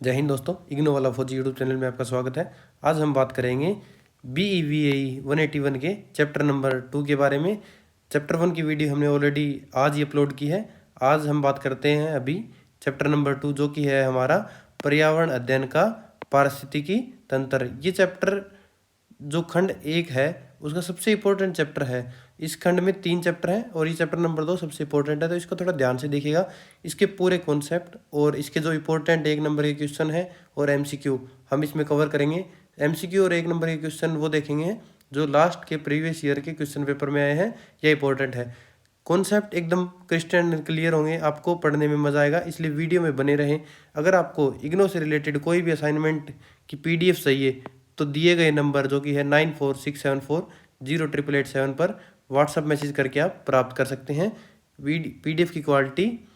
जय हिंद दोस्तों, इग्नो वाला फौजी यूट्यूब चैनल में आपका स्वागत है। आज हम बात करेंगे BEVAE 181 के चैप्टर नंबर 2 के बारे में। चैप्टर 1 की वीडियो हमने ऑलरेडी आज ही अपलोड की है। आज हम बात करते हैं अभी चैप्टर नंबर 2, जो कि है हमारा पर्यावरण अध्ययन का पारिस्थितिकी तंत्र। ये चैप्टर जो खंड 1 है उसका सबसे इम्पोर्टेंट चैप्टर है। इस खंड में 3 चैप्टर हैं और ये चैप्टर नंबर 2 सबसे इम्पोर्टेंट है, तो इसको थोड़ा ध्यान से देखिएगा। इसके पूरे कॉन्सेप्ट और इसके जो इम्पोर्टेंट 1 नंबर के क्वेश्चन है और MCQ हम इसमें कवर करेंगे। MCQ और 1 नंबर के क्वेश्चन वो देखेंगे जो लास्ट के प्रीवियस ईयर के क्वेश्चन पेपर में आए हैं। यह इंपॉर्टेंट है। कॉन्सेप्ट एकदम क्रिस्टल क्लियर होंगे, आपको पढ़ने में मजा आएगा, इसलिए वीडियो में बने रहें। अगर आपको इग्नो से रिलेटेड कोई भी असाइनमेंट की PDF चाहिए तो दिए गए नंबर जो कि है 9467408887 पर व्हाट्सअप मैसेज करके आप प्राप्त कर सकते हैं। PDF की क्वालिटी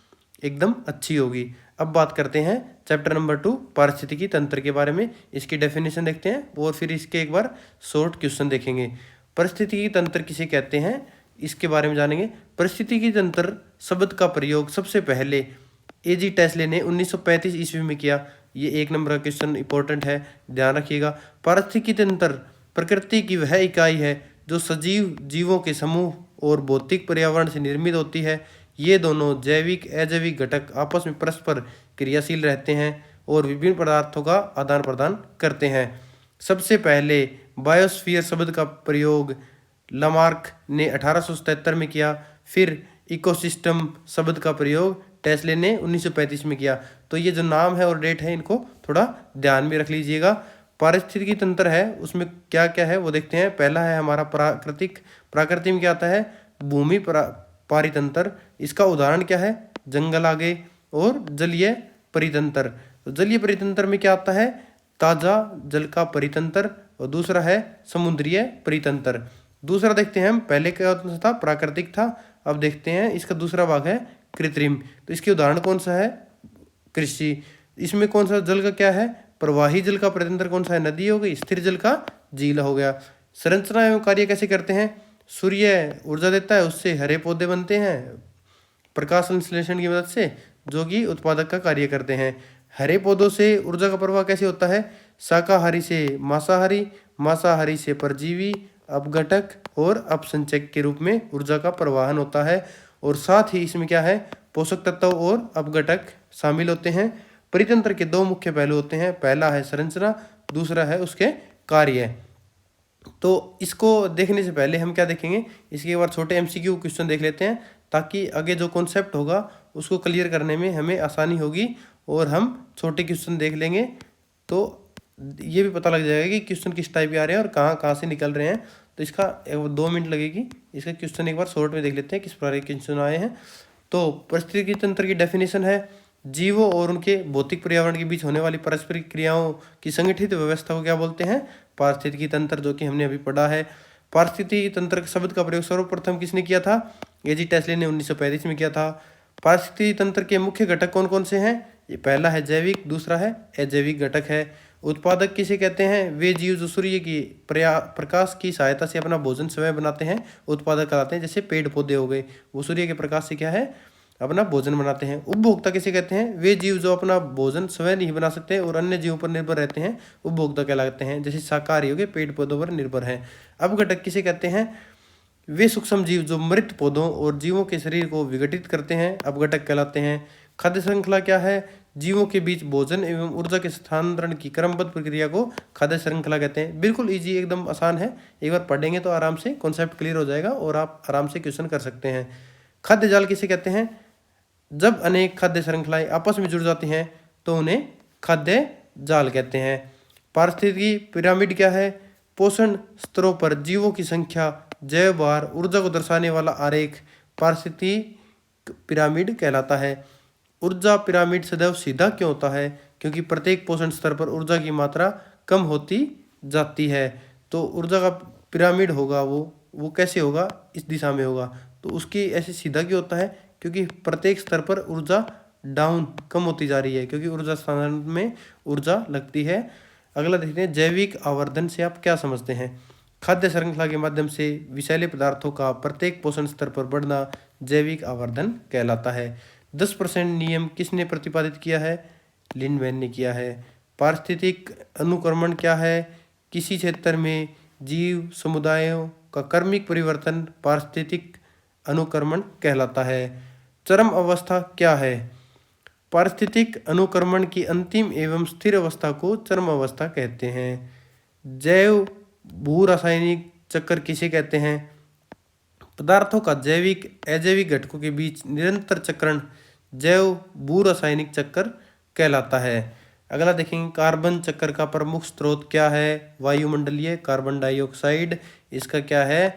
एकदम अच्छी होगी। अब बात करते हैं चैप्टर नंबर 2 पारिस्थितिकी तंत्र के बारे में। इसकी डेफिनेशन देखते हैं और फिर इसके एक बार शॉर्ट क्वेश्चन देखेंगे। पारिस्थितिकी तंत्र किसे कहते हैं इसके बारे में जानेंगे। पारिस्थितिकी तंत्र शब्द का प्रयोग सबसे पहले AG टेस्ले ने 1935 ईस्वी में किया। ये 1 नंबर का क्वेश्चन इंपॉर्टेंट है, ध्यान रखिएगा। पारिस्थितिकी तंत्र प्रकृति की वह इकाई है जो सजीव जीवों के समूह और भौतिक पर्यावरण से निर्मित होती है। ये दोनों जैविक अजैविक घटक आपस में परस्पर क्रियाशील रहते हैं और विभिन्न पदार्थों का आदान प्रदान करते हैं। सबसे पहले बायोस्फीयर शब्द का प्रयोग लामार्क ने 1877 में किया। फिर इकोसिस्टम शब्द का प्रयोग टेस्ले ने 1935 में किया। तो ये जो नाम है और डेट है इनको थोड़ा ध्यान में रख लीजिएगा। पारिस्थितिकी तंत्र है उसमें क्या क्या है वो देखते हैं। पहला है हमारा प्राकृतिक में क्या आता है, भूमि पारितंत्र। इसका उदाहरण क्या है, जंगल आगे। और जलीय परितंत्र, तो जलीय परितंत्र में क्या आता है, ताजा जल का परितंत्र। और दूसरा है समुद्रीय परितंत्र। दूसरा देखते हैं हम, पहले क्या था, प्राकृतिक था। अब देखते हैं इसका दूसरा भाग है कृत्रिम। तो इसके उदाहरण कौन सा है, कृषि। इसमें कौन सा जल का क्या है, प्रवाही जल का परितंत्र कौन सा है, नदी हो गई। स्थिर जल का झील हो गया। संरचना एवं कार्य कैसे करते हैं, सूर्य ऊर्जा देता है, उससे हरे पौधे बनते हैं प्रकाश संश्लेषण की मदद से, जो कि उत्पादक का कार्य करते हैं। हरे पौधों से ऊर्जा का प्रवाह कैसे होता है, शाकाहारी से मांसाहारी, मांसाहारी से परजीवी, अपघटक और अपसंचयक के रूप में ऊर्जा का प्रवाहन होता है। और साथ ही इसमें क्या है, पोषक तत्व और अपघटक शामिल होते हैं। परितंत्र के 2 मुख्य पहलू होते हैं, पहला है संरचना, दूसरा है उसके कार्य। तो इसको देखने से पहले हम क्या देखेंगे, इसके बाद छोटे MCQ क्वेश्चन देख लेते हैं, ताकि आगे जो कॉन्सेप्ट होगा उसको क्लियर करने में हमें आसानी होगी। और हम छोटे क्वेश्चन देख लेंगे तो ये भी पता लग जाएगा कि क्वेश्चन किस टाइप के आ रहे हैं और कहाँ कहाँ से निकल रहे हैं। तो इसका 2 मिनट लगेगी। इसका क्वेश्चन एक बार शॉर्ट में देख लेते हैं किस प्रकार के क्वेश्चन आए हैं। तो पारिस्थितिकी तंत्र की डेफिनेशन है, जीवों और उनके भौतिक पर्यावरण के बीच होने वाली पारस्परिक क्रियाओं की संगठित व्यवस्था को क्या बोलते हैं, पारिस्थितिकी तंत्र, जो कि हमने अभी पढ़ा है। पारिस्थितिकी तंत्र शब्द का प्रयोग सर्वप्रथम किसने किया था, AG टेस्ले ने 1935 में किया था। पारिस्थितिकी तंत्र के मुख्य घटक कौन कौन से हैं, ये पहला है जैविक, दूसरा है अजैविक घटक है। उत्पादक किसे कहते हैं, वे जीव जो सूर्य की प्रकाश की सहायता से अपना भोजन स्वयं बनाते हैं, उत्पादक कहलाते हैं। जैसे पेड़ पौधे हो गए, वो सूर्य के प्रकाश से क्या है, अपना भोजन बनाते हैं। उपभोक्ता किसे कहते हैं, वे जीव जो अपना भोजन स्वयं नहीं बना सकते और अन्य जीवों पर निर्भर रहते हैं, उपभोक्ता कहलाते हैं। जैसे शाकाहारी हो गए, पेड़ पौधों पर निर्भर हैं। अपघटक किसे कहते हैं, वे सूक्ष्म जीव जो मृत पौधों और जीवों के शरीर को विघटित करते हैं, अपघटक कहलाते हैं। खाद्य श्रृंखला क्या है, जीवों के बीच भोजन एवं ऊर्जा के स्थानांतरण की क्रमबद्ध प्रक्रिया को खाद्य श्रृंखला कहते हैं। बिल्कुल इजी, एकदम आसान है। एक बार पढ़ेंगे तो आराम से कॉन्सेप्ट क्लियर हो जाएगा और आप आराम से क्वेश्चन कर सकते हैं। खाद्य जाल किसे कहते हैं, जब अनेक खाद्य श्रृंखलाएं आपस में जुड़ जाती हैं तो उन्हें खाद्य जाल कहते हैं। पारिस्थितिकी पिरामिड क्या है, पोषण स्तरों पर जीवों की संख्या, जैव भार, ऊर्जा को दर्शाने वाला आरेख पारिस्थितिकी पिरामिड कहलाता है। ऊर्जा पिरामिड सदैव सीधा क्यों होता है, क्योंकि प्रत्येक पोषण स्तर पर ऊर्जा की मात्रा कम होती जाती है। तो ऊर्जा का पिरामिड होगा वो कैसे होगा, इस दिशा में होगा। तो उसकी ऐसे सीधा क्यों होता है, क्योंकि प्रत्येक स्तर पर ऊर्जा डाउन कम होती जा रही है, क्योंकि ऊर्जा स्थान में ऊर्जा लगती है। अगला देखते हैं, जैविक आवर्धन से आप क्या समझते हैं। खाद्य श्रृंखला के माध्यम से विषैले पदार्थों का प्रत्येक पोषण स्तर पर बढ़ना जैविक आवर्धन कहलाता है। 10% नियम किसने प्रतिपादित किया है, लिनमैन ने किया है। पारिस्थितिक अनुक्रमण क्या है? किसी क्षेत्र में जीव समुदायों का क्रमिक परिवर्तन पारिस्थितिक अनुक्रमण कहलाता है। चरम अवस्था क्या है? पारिस्थितिक अनुक्रमण की अंतिम एवं स्थिर अवस्था को चरम अवस्था कहते हैं। जैव भू रासायनिक चक्र किसे कहते हैं? पदार्थों का जैविक अजैविक घटकों के बीच निरंतर चक्रण जैव भू रासायनिक चक्र कहलाता है। अगला देखेंगे, कार्बन चक्र का प्रमुख स्रोत क्या है? वायुमंडलीय कार्बन डाइऑक्साइड इसका क्या है?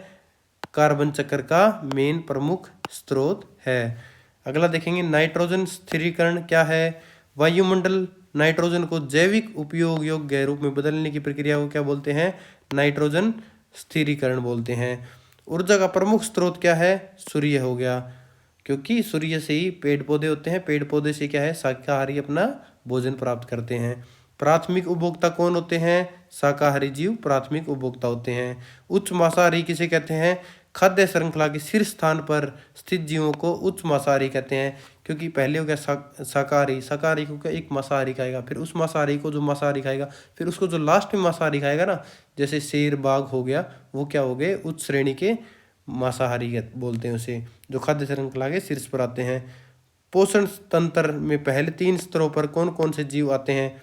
कार्बन चक्र का मेन प्रमुख स्रोत है। अगला देखेंगे, नाइट्रोजन स्थिरीकरण क्या है? वायुमंडल नाइट्रोजन को जैविक उपयोग योग्य रूप में बदलने की प्रक्रिया को क्या बोलते हैं? नाइट्रोजन स्थिरीकरण बोलते हैं। ऊर्जा का प्रमुख स्रोत क्या है? सूर्य हो गया, क्योंकि सूर्य से ही पेड़ पौधे होते हैं। पेड़ पौधे से क्या है? शाकाहारी अपना भोजन प्राप्त करते हैं। प्राथमिक उपभोक्ता कौन होते हैं? शाकाहारी जीव प्राथमिक उपभोक्ता होते हैं। उच्च मांसाहारी किसे कहते हैं? खाद्य श्रृंखला के शीर्ष स्थान पर स्थित जीवों को उच्च मांसाहारी कहते हैं, क्योंकि पहले हो गया शाकाहारी, शाकाहारी को क्या एक मांसाहारी खाएगा, फिर उस मांसाहारी को जो मांसाहारी खाएगा, फिर उसको जो लास्ट में मांसाहारी खाएगा ना, जैसे शेर बाघ हो गया, वो क्या हो गए? उच्च श्रेणी के मांसाहारी बोलते हैं उसे, जो खाद्य श्रृंखला के शीर्ष पर आते हैं। पोषण तंत्र में पहले 3 स्तरों पर कौन कौन से जीव आते हैं?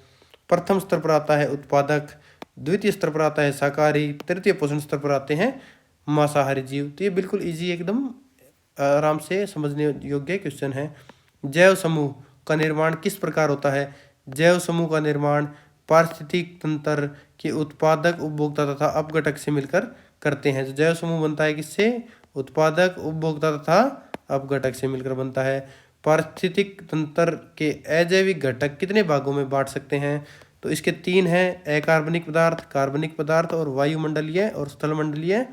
प्रथम स्तर पर आता है उत्पादक, द्वितीय स्तर पर आता है शाकाहारी, तृतीय पोषण स्तर पर आते हैं मांसाहारी जीव। तो ये बिल्कुल इजी, एकदम आराम से समझने योग्य क्वेश्चन है। जैव समूह का निर्माण किस प्रकार होता है? जैव समूह का निर्माण पारिस्थितिक तंत्र के उत्पादक उपभोक्ता तथा अपघटक से मिलकर करते हैं। तो जैव समूह बनता है किससे? उत्पादक उपभोक्ता तथा अपघटक से मिलकर बनता है। पारिस्थितिक तंत्र के अजैविक घटक कितने भागों में बांट सकते हैं? तो इसके 3 हैं, अकार्बनिक पदार्थ, कार्बनिक पदार्थ और वायुमंडलीय और स्थलमंडलीय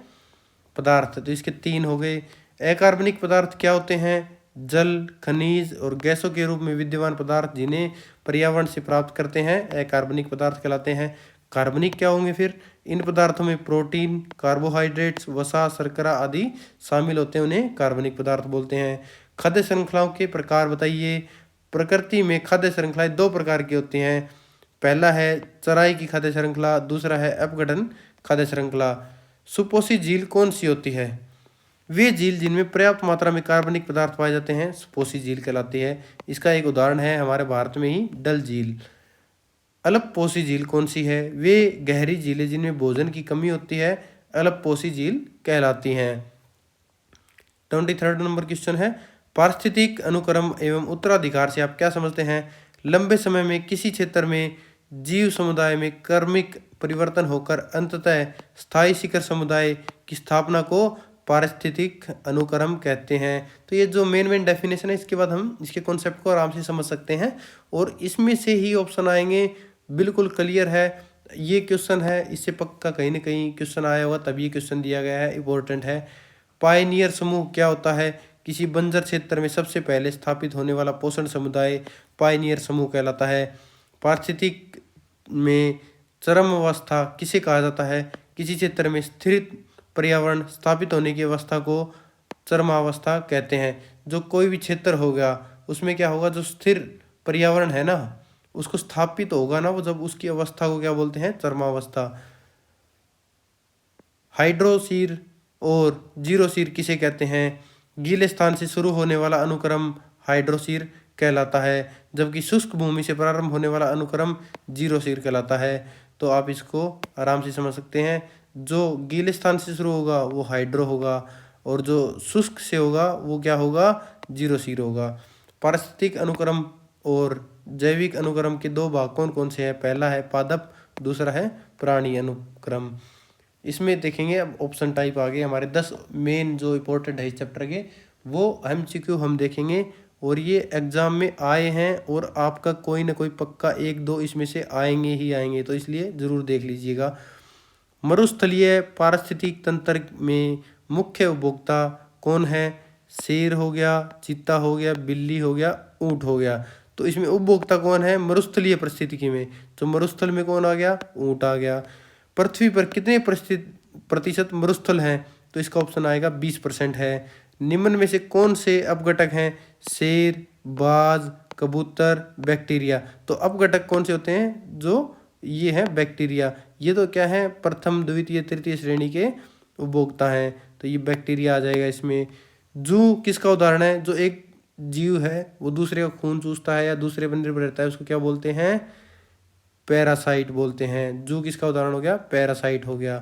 पदार्थ। तो इसके 3 हो गए। अकार्बनिक पदार्थ क्या होते हैं? जल, खनिज और गैसों के रूप में विद्यमान पदार्थ जिन्हें पर्यावरण से प्राप्त करते हैं अकार्बनिक पदार्थ कहलाते हैं। कार्बनिक क्या होंगे फिर? इन पदार्थों में प्रोटीन, कार्बोहाइड्रेट्स, वसा, शर्करा आदि शामिल होते हैं, उन्हें कार्बनिक पदार्थ बोलते हैं। खाद्य श्रृंखलाओं के प्रकार बताइए। प्रकृति में खाद्य श्रृंखलाएं 2 प्रकार की होती हैं। पहला है चराई की खाद्य श्रृंखला, दूसरा है अपघटन खाद्य श्रृंखला। सुपोषी झील कौन सी होती है? वे झील जिनमें पर्याप्त मात्रा में कार्बनिक पदार्थ पाए जाते हैं सुपोषी झील कहलाती है। इसका एक उदाहरण है हमारे भारत में ही डल झील। अल्पपोषी झील कौन सी है? वे गहरी झीलें जिनमें भोजन की कमी होती है अल्पपोषी झील कहलाती हैं। 23 नंबर क्वेश्चन है, पारिस्थितिक अनुक्रम एवं उत्तराधिकार से आप क्या समझते हैं? लंबे समय में किसी क्षेत्र में जीव समुदाय में क्रमिक परिवर्तन होकर अंततः स्थायी शिखर समुदाय की स्थापना को पारिस्थितिक अनुक्रम कहते हैं। तो ये जो मेन डेफिनेशन है, इसके बाद हम इसके कॉन्सेप्ट को आराम से समझ सकते हैं और इसमें से ही ऑप्शन आएंगे। बिल्कुल क्लियर है ये क्वेश्चन है, इससे पक्का कहीं ना कहीं क्वेश्चन आया होगा, तभी ये क्वेश्चन दिया गया है, इंपॉर्टेंट है। पायनियर समूह क्या होता है? किसी बंजर क्षेत्र में सबसे पहले स्थापित होने वाला पोषण समुदाय पायनियर समूह कहलाता है। पारिस्थितिक में चरम अवस्था किसे कहा जाता है? किसी क्षेत्र में स्थिर पर्यावरण स्थापित होने की अवस्था को चरमावस्था कहते हैं। जो कोई भी क्षेत्र होगा उसमें क्या होगा? जो स्थिर पर्यावरण है ना, उसको स्थापित होगा ना, वो जब उसकी अवस्था को क्या बोलते हैं? चरमावस्था। हाइड्रोसीर और जीरोसीर किसे कहते हैं? गीले स्थान से शुरू होने वाला अनुक्रम हाइड्रोसीर कहलाता है, जबकि शुष्क भूमि से प्रारंभ होने वाला अनुक्रम जीरोसीर कहलाता है। तो आप इसको आराम से समझ सकते हैं। जो गीले स्थान से शुरू होगा वो हाइड्रो होगा और जो शुष्क से होगा वो क्या होगा? जीरोसीर होगा। पारिस्थितिक अनुक्रम और जैविक अनुक्रम के 2 भाग कौन कौन से हैं? पहला है पादप, दूसरा है प्राणी अनुक्रम। इसमें देखेंगे अब ऑप्शन टाइप आ गए हमारे 10 मेन जो इंपॉर्टेंट है इस चैप्टर के, वो MCQ हम देखेंगे और ये एग्जाम में आए हैं और आपका कोई ना कोई पक्का 1-2 इसमें से आएंगे ही आएंगे, तो इसलिए ज़रूर देख लीजिएगा। मरुस्थलीय पारिस्थितिक तंत्र में मुख्य उपभोक्ता कौन है? शेर हो गया, चीता हो गया, बिल्ली हो गया, ऊँट हो गया। तो इसमें उपभोक्ता कौन है? मरुस्थलीय परिस्थितिकी में। तो मरुस्थल में कौन आ गया? ऊँट आ गया। पृथ्वी पर कितने प्रतिशत मरुस्थल हैं? तो इसका ऑप्शन आएगा 20% है। निम्न में से कौन से अपघटक हैं? शेर, बाज, कबूतर, बैक्टीरिया। तो अपघटक कौन से होते हैं? जो ये है बैक्टीरिया। ये तो क्या है, प्रथम द्वितीय तृतीय श्रेणी के उपभोक्ता हैं, तो ये बैक्टीरिया आ जाएगा इसमें। जू किसका उदाहरण है? जो एक जीव है वो दूसरे का खून चूसता है या दूसरे पर निर्भर रहता है, उसको क्या बोलते हैं? पैरासाइट बोलते हैं। जू किसका उदाहरण हो गया? पैरासाइट हो गया।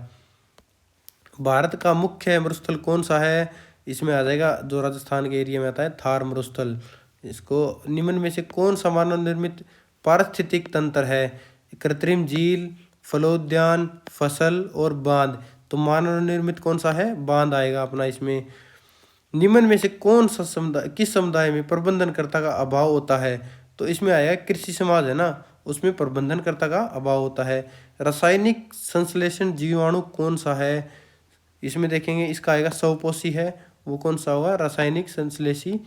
भारत का मुख्य मरुस्थल कौन सा है? इसमें आ जाएगा, जो राजस्थान के एरिया में आता है, थार मरुस्थल। इसको निम्न में से कौन सा मानव निर्मित पारिस्थितिक तंत्र है? कृत्रिम झील, फलोद्यान, फसल और बांध। तो मानव निर्मित कौन सा है? बांध आएगा अपना इसमें। निम्न में से कौन सा समुदाय, किस समुदाय में प्रबंधनकर्ता का अभाव होता है? तो इसमें आएगा कृषि समाज है ना, उसमें प्रबंधनकर्ता का अभाव होता है। रासायनिक संश्लेषण जीवाणु कौन सा है? इसमें देखेंगे, इसका आएगा स्वपोषी है, वो कौन सा होगा? रासायनिक संश्लेषी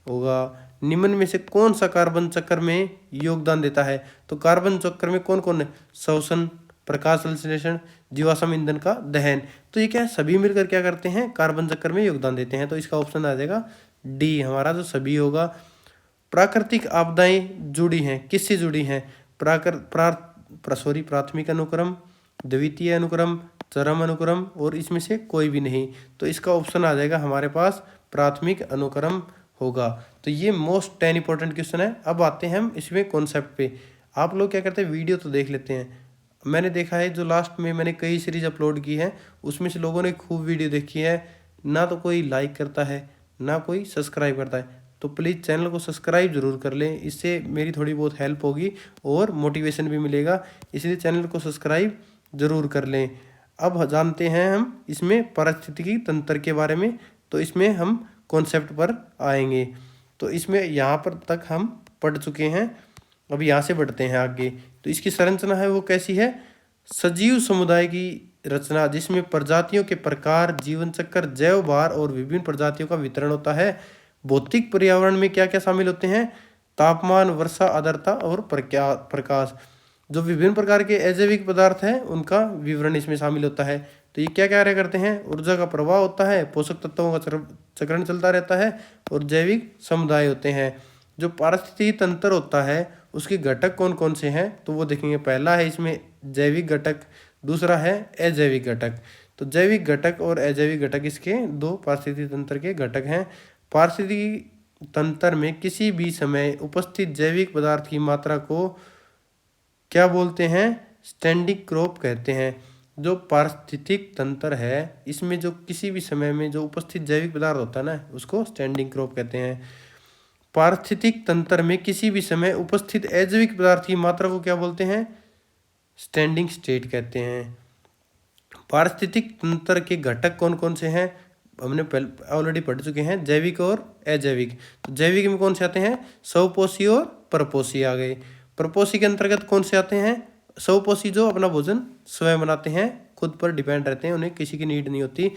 होगा। निम्न में से कौन सा कार्बन चक्र में योगदान देता है? तो कार्बन चक्र में कौन कौन है? श्वसन, प्रकाश संश्लेषण, जीवाश्म ईंधन का दहन। तो ये क्या है, सभी मिलकर क्या करते हैं? कार्बन चक्र में योगदान देते हैं। तो इसका ऑप्शन आ जाएगा डी हमारा, जो सभी होगा। प्राकृतिक आपदाएं जुड़ी हैं, किससे जुड़ी हैं? प्राथमिक अनुक्रम, द्वितीय अनुक्रम, चरम अनुक्रम, और इसमें से कोई भी नहीं। तो इसका ऑप्शन आ जाएगा हमारे पास प्राथमिक अनुक्रम होगा। तो ये मोस्ट 10 इंपॉर्टेंट क्वेश्चन है। अब आते हैं हम इसमें कॉन्सेप्ट पे। आप लोग क्या करते हैं, वीडियो तो देख लेते हैं। मैंने देखा है जो लास्ट में मैंने कई सीरीज अपलोड की है, उसमें से लोगों ने खूब वीडियो देखी है, ना तो कोई लाइक करता है ना कोई सब्सक्राइब करता है। तो प्लीज़ चैनल को सब्सक्राइब जरूर कर लें, इससे मेरी थोड़ी बहुत हेल्प होगी और मोटिवेशन भी मिलेगा, इसलिए चैनल को सब्सक्राइब जरूर कर लें। अब जानते हैं हम इसमें पारिस्थितिकी तंत्र के बारे में। तो इसमें हम कॉन्सेप्ट पर आएंगे। तो इसमें यहाँ पर तक हम पढ़ चुके हैं, अब यहाँ से बढ़ते हैं आगे। तो इसकी संरचना है वो कैसी है? सजीव समुदाय की रचना, जिसमें प्रजातियों के प्रकार, जीवन चक्र, जैव भार और विभिन्न प्रजातियों का वितरण होता है। भौतिक पर्यावरण में क्या क्या शामिल होते हैं? तापमान, वर्षा, आर्द्रता और प्रकाश। जो विभिन्न प्रकार के अजैविक पदार्थ हैं उनका विवरण इसमें शामिल होता है। तो ये क्या कार्य करते हैं? ऊर्जा का प्रवाह होता है, पोषक तत्वों का चक्रण चलता रहता है, और जैविक समुदाय होते हैं। जो पारिस्थितिकी तंत्र होता है उसके घटक कौन कौन से हैं? तो वो देखेंगे। पहला है इसमें जैविक घटक, दूसरा है अजैविक घटक। तो जैविक घटक और अजैविक घटक इसके दो पारिस्थितिकी तंत्र के घटक हैं। पारिस्थितिकी तंत्र में किसी भी समय उपस्थित जैविक पदार्थ की मात्रा को क्या बोलते हैं? स्टैंडिंग क्रॉप कहते हैं। जो पारिस्थितिक तंत्र है इसमें जो किसी भी समय में जो उपस्थित जैविक पदार्थ होता है ना, उसको स्टैंडिंग क्रॉप कहते हैं। पारिस्थितिक तंत्र में किसी भी समय उपस्थित अजैविक पदार्थ की मात्रा को क्या बोलते हैं? स्टैंडिंग स्टेट कहते हैं। पारिस्थितिक तंत्र के घटक कौन कौन से हैं? हमने ऑलरेडी पढ़ चुके हैं, जैविक और अजैविक। तो जैविक में कौन से आते हैं? स्वपोषी और परपोषी आ गए। परपोषी के अंतर्गत कौन से आते हैं? स्वपोषी, जो अपना भोजन स्वयं बनाते हैं, खुद पर डिपेंड रहते हैं, उन्हें किसी की नीड नहीं होती।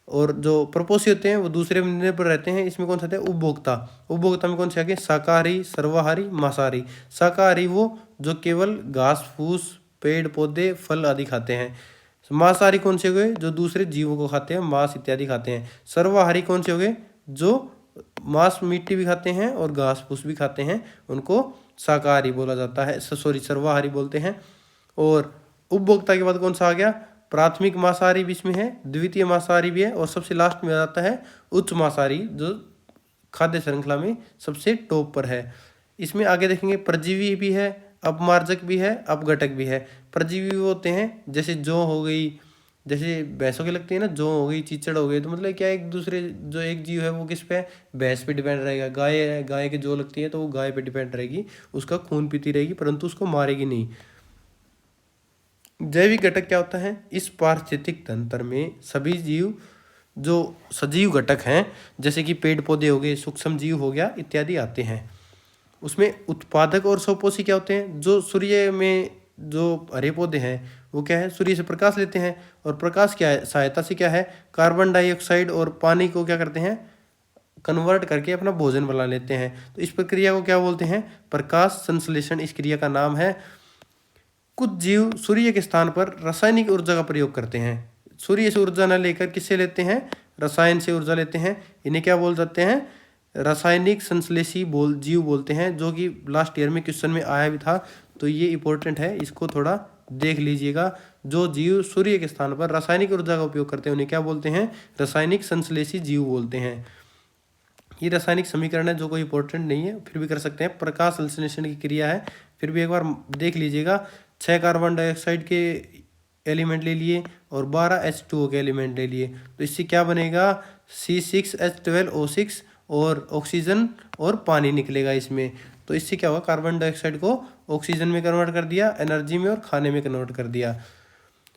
और जो परपोषी होते हैं वो दूसरे निर्भर रहते हैं। इसमें कौन से आते हैं? उपभोक्ता। उपभोक्ता में कौन से आगे? शाकाहारी, सर्वाहारी, मांसाहारी। शाकाहारी वो जो केवल घास फूस, पेड़ पौधे, फल आदि खाते हैं। मांसाहारी कौन से हो गए? जो दूसरे जीवों को खाते हैं, मांस इत्यादि खाते हैं। सर्वाहारी कौन से हो गए? जो मांस मिट्टी भी खाते हैं और घास फूस भी खाते हैं, उनको शाकाहारी बोला जाता है, सर्वाहारी बोलते हैं। और उपभोक्ता के बाद कौन सा आ गया? प्राथमिक मांसाहारी भी इसमें है, द्वितीय मांसाहारी भी है, और सबसे लास्ट में आ जाता है उच्च मांसाहारी, जो खाद्य श्रृंखला में सबसे टॉप पर है। इसमें आगे देखेंगे परजीवी भी है, अपमार्जक भी है, अपघटक भी है। परजीवी होते हैं जैसे जौ हो गई, जैसे भैंसों की लगती है ना, जौ हो गई, चीचड़ हो गई। तो मतलब क्या, एक दूसरे जो एक जीव है वो किस पे? भैंस पे डिपेंड रहेगा। गाय है, गाय की जौ लगती है तो वो गाय पे डिपेंड रहेगी, उसका खून पीती रहेगी, परंतु उसको मारेगी नहीं। जैविक घटक क्या होता है? इस पारिस्थितिक तंत्र में सभी जीव जो सजीव घटक हैं, जैसे कि पेड़ पौधे हो गए, सूक्ष्म जीव हो गया, इत्यादि आते हैं। उसमें उत्पादक और स्वपोषी क्या होते हैं? जो सूर्य में जो हरे पौधे हैं वो क्या है? सूर्य से प्रकाश लेते हैं, और प्रकाश क्या है? सहायता से क्या है? कार्बन डाइऑक्साइड और पानी को क्या करते हैं? कन्वर्ट करके अपना भोजन बना लेते हैं। तो इस प्रक्रिया को क्या बोलते हैं? प्रकाश संश्लेषण इस क्रिया का नाम है। कुछ जीव सूर्य के स्थान पर रासायनिक ऊर्जा का प्रयोग करते हैं। सूर्य से ऊर्जा न लेकर किससे लेते हैं? रसायन से ऊर्जा लेते हैं। इन्हें क्या बोल जाते हैं? रासायनिक संश्लेषी जीव बोलते हैं, जो कि लास्ट ईयर में क्वेश्चन में आया भी था, तो ये इंपॉर्टेंट है, इसको थोड़ा देख लीजिएगा। जो जीव सूर्य के स्थान पर रासायनिक ऊर्जा का उपयोग करते हैं उन्हें क्या बोलते हैं? रासायनिक संश्लेषी जीव बोलते हैं। ये रासायनिक समीकरण है जो कोई इंपॉर्टेंट नहीं है, फिर भी कर सकते हैं। प्रकाश संश्लेषण की क्रिया है, फिर भी एक बार देख लीजिएगा। 6 कार्बन डाइऑक्साइड के एलिमेंट ले लिए और 12 H2O के एलिमेंट ले लिए, तो इससे क्या बनेगा? C6H12O6 और ऑक्सीजन और पानी निकलेगा इसमें। तो इससे क्या होगा? कार्बन डाइऑक्साइड को ऑक्सीजन में कन्वर्ट कर दिया, एनर्जी में, और खाने में कन्वर्ट कर दिया।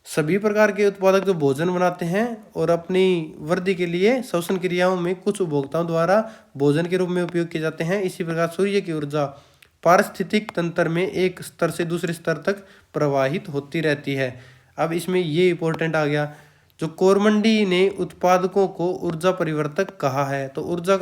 सभी प्रकार के उत्पादक जो भोजन बनाते हैं और अपनी वृद्धि के लिए श्वसन क्रियाओं में कुछ उपभोक्ताओं द्वारा भोजन के रूप में उपयोग किए जाते हैं। इसी प्रकार सूर्य की ऊर्जा पारिस्थितिक तंत्र में एक स्तर से दूसरे स्तर तक प्रवाहित होती रहती है। अब इसमें ये इंपॉर्टेंट आ गया, जो कोरमंडी ने उत्पादकों को ऊर्जा परिवर्तक कहा है, तो ऊर्जा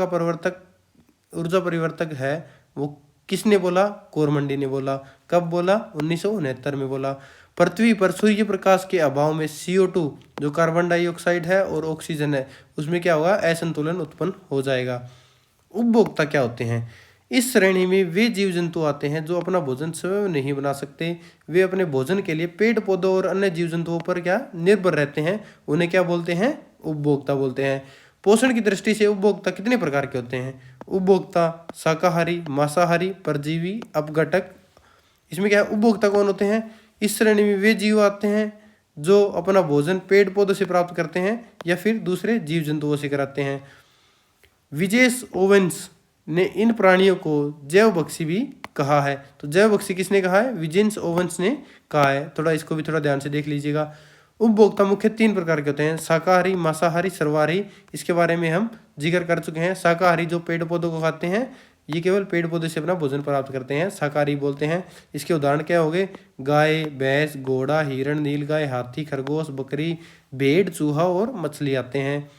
परिवर्तक है वो किसने बोला? कोरमंडी ने बोला। कब बोला? 1969 में बोला। पृथ्वी पर सूर्य प्रकाश के अभाव में CO2 जो कार्बन डाइऑक्साइड है और ऑक्सीजन है, उसमें क्या होगा? असंतुलन उत्पन्न हो जाएगा। उपभोक्ता क्या होते हैं? इस श्रेणी में वे जीव जंतु आते हैं जो अपना भोजन स्वयं नहीं बना सकते। वे अपने भोजन के लिए पेड़ पौधों और अन्य जीव जंतुओं पर क्या निर्भर रहते हैं, उन्हें क्या बोलते हैं? उपभोक्ता बोलते हैं। पोषण की दृष्टि से उपभोक्ता कितने प्रकार के होते हैं? उपभोक्ता शाकाहारी, मांसाहारी, परजीवी, अपघटक। इसमें क्या है? उपभोक्ता कौन होते हैं? इस श्रेणी में वे जीव आते हैं जो अपना भोजन पेड़ पौधों से प्राप्त करते हैं या फिर दूसरे जीव जंतुओं से कराते हैं। विजेस ओवेंस ने इन प्राणियों को जैवभक्षी भी कहा है। तो जैवभक्षी किसने कहा है? विजेंस ओवेंस ने कहा है। थोड़ा इसको भी थोड़ा ध्यान से देख लीजिएगा। उपभोक्ता मुख्य 3 प्रकार के होते हैं, शाकाहारी, मांसाहारी, सर्वाहारी। इसके बारे में हम जिक्र कर चुके हैं। शाकाहारी जो पेड़ पौधों को खाते हैं, ये केवल पेड़ पौधे से अपना भोजन प्राप्त करते हैं, शाकाहारी बोलते हैं। इसके उदाहरण क्या हो गए? गाय, भैंस, घोड़ा, हिरण, नीलगाय, हाथी, खरगोश, बकरी, भेड़, चूहा और मछली आते हैं।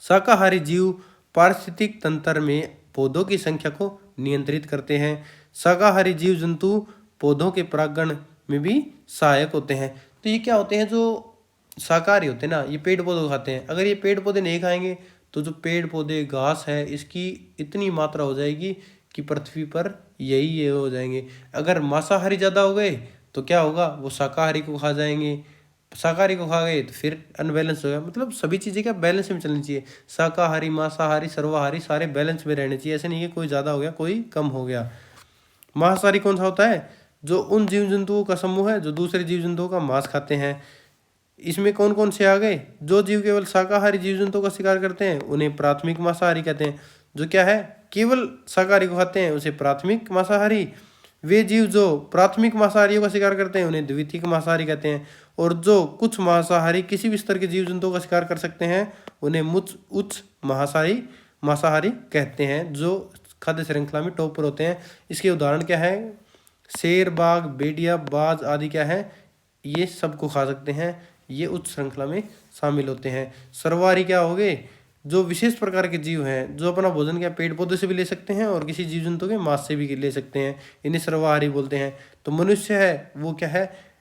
शाकाहारी जीव पारिस्थितिक तंत्र में पौधों की संख्या को नियंत्रित करते हैं। शाकाहारी जीव जंतु पौधों के परागण में भी सहायक होते हैं। तो ये क्या होते हैं? जो शाकाहारी होते हैं ना, ये पेड़ पौधे खाते हैं। अगर ये पेड़ पौधे नहीं खाएंगे तो जो पेड़ पौधे, घास है, इसकी इतनी मात्रा हो जाएगी कि पृथ्वी पर यही ये हो जाएंगे। अगर मांसाहारी ज़्यादा हो गए तो क्या होगा? वो शाकाहारी को खा जाएंगे। शाकाहारी को खा गए तो फिर अनबैलेंस हो गया। मतलब सभी चीज़ें क्या बैलेंस में चलनी चाहिए। शाकाहारी, मांसाहारी, सर्वाहारी सारे बैलेंस में रहने चाहिए। ऐसे नहीं है कोई ज़्यादा हो गया कोई कम हो गया। मांसाहारी कौन सा होता है? जो उन जीव जंतुओं का समूह है जो दूसरे जीव जंतुओं का मांस खाते हैं। इसमें कौन कौन से आ गए? जो जीव केवल शाकाहारी जीव जंतुओं का शिकार करते हैं उन्हें प्राथमिक मांसाहारी कहते हैं। जो क्या है? केवल शाकाहारी को खाते हैं उसे प्राथमिक मांसाहारी। वे जीव जो प्राथमिक मांसाहारियों का शिकार करते हैं उन्हें द्वितीयक मांसाहारी कहते हैं। और जो कुछ मांसाहारी किसी भी स्तर के जीव जंतुओं का शिकार कर सकते हैं उन्हें उच्च मांसाहारी कहते हैं, जो खाद्य श्रृंखला में टॉप पर होते हैं। इसके उदाहरण क्या है? शेर, बाघ, भेड़िया, बाज आदि क्या है? ये सबको खा सकते हैं, ये उच्च श्रृंखला में शामिल होते हैं। सर्वाहारी क्या हो गए? जो विशेष प्रकार के जीव हैं जो अपना भोजन क्या पेड़ पौधे से भी ले सकते हैं और किसी जीव जंतु के मांस से भी ले सकते हैं, इन्हें सर्वाहारी बोलते हैं। तो मनुष्य है वो क्या है?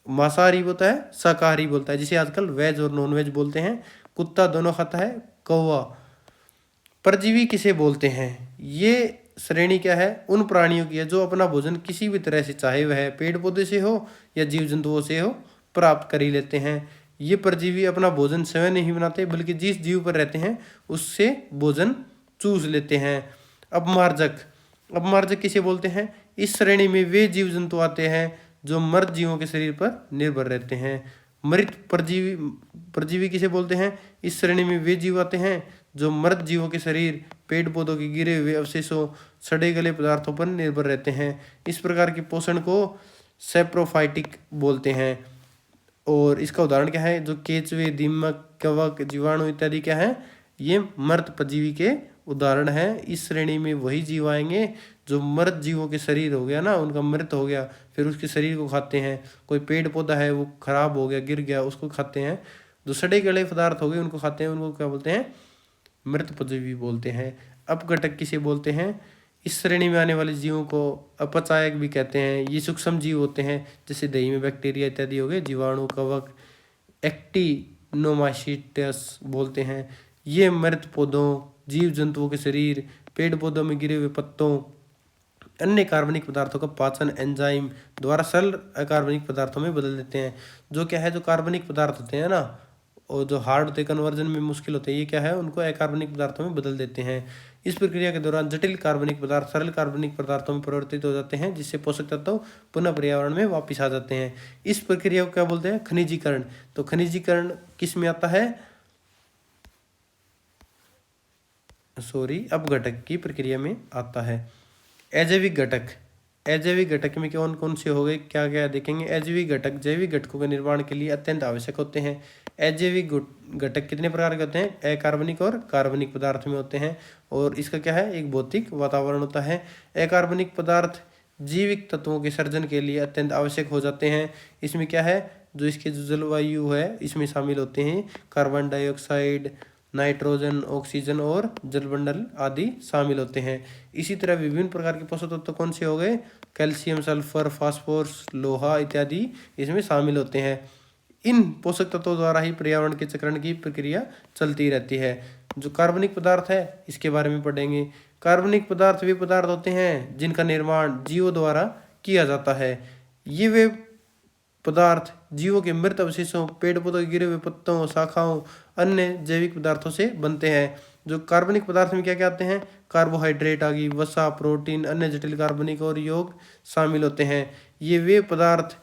मांसाहारी बोलता है, शाकाहारी बोलता है, जिसे आजकल वेज और नॉन वेज बोलते हैं। कुत्ता दोनों खाता है। कौवा। परजीवी किसे बोलते हैं? ये श्रेणी क्या है? उन प्राणियों की है जो अपना भोजन किसी भी तरह से, चाहे वह पेड़ पौधे से हो या जीव जंतुओं से हो, प्राप्त कर ही लेते हैं। ये परजीवी अपना भोजन स्वयं नहीं बनाते बल्कि जिस जीव पर रहते हैं उससे भोजन चूस लेते हैं। अपमार्जक किसे बोलते हैं? इस श्रेणी में वे जीव जंतु आते हैं जो मृत जीवों के शरीर पर निर्भर रहते हैं। मृत परजीवी किसे बोलते हैं? इस श्रेणी में वे जीव आते हैं जो मृत जीवों के शरीर, पेड़ पौधों के गिरे हुए अवशेषों, सड़े गले पदार्थों पर निर्भर रहते हैं। इस प्रकार के पोषण को सेप्रोफाइटिक बोलते हैं। और इसका उदाहरण क्या है? जो केचुए, दीमक, कवक, जीवाणु इत्यादि क्या है? ये मृत परजीवी के उदाहरण है। इस श्रेणी में वही जीव आएंगे जो मृत जीवों के शरीर हो गया ना, उनका मृत हो गया, फिर उसके शरीर को खाते हैं। कोई पेड़ पौधा है वो खराब हो गया, गिर गया, उसको खाते हैं। जो सड़े गले पदार्थ हो गए उनको खाते हैं, उनको क्या बोलते हैं? मृत परजीवी बोलते हैं। अपघटक किसे बोलते हैं? इस श्रेणी में आने वाले जीवों को अपचायक भी कहते हैं। ये सूक्ष्म जीव होते हैं, जैसे दही में बैक्टीरिया इत्यादि हो गए, जीवाणु, कवक, एक्टिनोमाइसीट्स बोलते हैं। ये मृत पौधों जीव जंतुओं के शरीर, पेड़ पौधों में गिरे हुए पत्तों, अन्य कार्बनिक पदार्थों का पाचन एंजाइम द्वारा सरल अकार्बनिक पदार्थों में बदल देते हैं। जो क्या है, जो कार्बनिक पदार्थ होते हैं ना, और जो हार्ड होते हैं, कन्वर्जन में मुश्किल होते हैं, ये क्या है, उनको अकार्बनिक पदार्थों में बदल देते हैं। इस प्रक्रिया के दौरान जटिल कार्बनिक पदार्थ सरल कार्बनिक पदार्थों में परिवर्तित हो जाते हैं, जिससे पोषक तत्व पुनः पर्यावरण में वापस आ जाते हैं। इस प्रक्रिया को क्या बोलते हैं, खनिजीकरण। तो खनिजीकरण किस में आता है, अपघटक की प्रक्रिया में आता है। अजैविक घटक, अजैविक घटक में कौन कौन से हो गए, क्या क्या देखेंगे। अजैविक घटक जैविक घटकों के निर्माण के लिए अत्यंत आवश्यक होते हैं। अजैविक घटक कितने प्रकार के होते हैं, अकार्बनिक और कार्बनिक पदार्थ में होते हैं, और इसका क्या है, एक भौतिक वातावरण होता है। अकार्बनिक पदार्थ जैविक तत्वों के सर्जन के लिए अत्यंत आवश्यक हो जाते हैं। इसमें क्या है, जो इसके जो जलवायु है इसमें शामिल होते हैं कार्बन डाइऑक्साइड, नाइट्रोजन, ऑक्सीजन और जलमंडल आदि शामिल होते हैं। इसी तरह विभिन्न प्रकार के पोषक तत्व कौन से हो गए, कैल्शियम, सल्फर, फास्फोरस, लोहा इत्यादि इसमें शामिल होते हैं। इन पोषक तत्वों द्वारा ही पर्यावरण के चक्रण की प्रक्रिया चलती रहती है। जो कार्बनिक पदार्थ है इसके बारे में पढ़ेंगे। कार्बनिक पदार्थ वे पदार्थ होते हैं जिनका निर्माण जीवों द्वारा किया जाता है। ये वे पदार्थ जीवों के मृत अवशेषों, पेड़ पौधों के गिरे हुए पत्तों, शाखाओं, अन्य जैविक पदार्थों से बनते हैं। जो कार्बनिक पदार्थ में क्या क्या आते हैं, कार्बोहाइड्रेट आ गई, वसा, प्रोटीन, अन्य जटिल कार्बनिक और यौग शामिल होते हैं। ये वे पदार्थ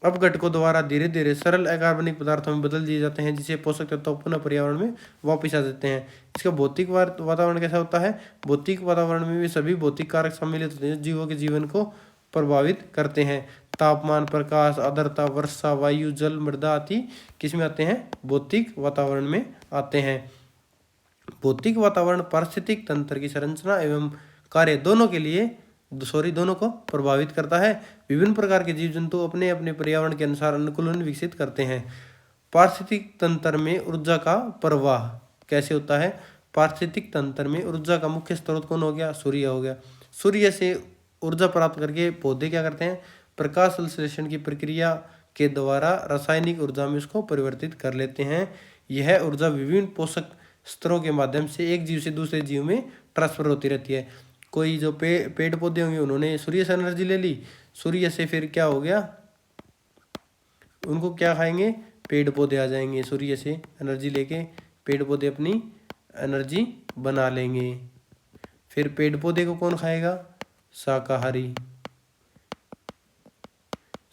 अपघटकों द्वारा धीरे धीरे सरल अकार्बनिक पदार्थों में बदल दिए जाते हैं, जिसे पोषक तत्व पुनः पर्यावरण में वापस आ जाते हैं। इसका भौतिक वातावरण कैसा होता है, भौतिक वातावरण में भी सभी भौतिक कारक सम्मिलित होते हैं जीवों के जीवन को प्रभावित करते हैं। तापमान, प्रकाश, आर्द्रता, वर्षा, वायु, जल, मृदा आदि किसमें आते हैं, भौतिक वातावरण में आते हैं। भौतिक वातावरण पारिस्थितिक तंत्र की संरचना एवं कार्य दोनों को प्रभावित करता है। विभिन्न प्रकार के जीव जंतु अपने अपने पर्यावरण के अनुसार अनुकूलन विकसित करते हैं। पारिस्थितिक तंत्र में ऊर्जा का प्रवाह कैसे होता है, पारिस्थितिक तंत्र में ऊर्जा का मुख्य स्रोत कौन हो गया, सूर्य हो गया। सूर्य से ऊर्जा प्राप्त करके पौधे क्या करते हैं, प्रकाश संश्लेषण की प्रक्रिया के द्वारा रासायनिक ऊर्जा में उसको परिवर्तित कर लेते हैं। यह ऊर्जा विभिन्न पोषक स्तरों के माध्यम से एक जीव से दूसरे जीव में ट्रांसफर होती रहती है। कोई जो पेड़ पौधे होंगे उन्होंने सूर्य से एनर्जी ले ली, सूर्य से फिर क्या हो गया, उनको क्या खाएंगे, पेड़ पौधे आ जाएंगे, सूर्य से एनर्जी लेके पेड़ पौधे अपनी एनर्जी बना लेंगे। फिर पेड़ पौधे को कौन खाएगा, शाकाहारी।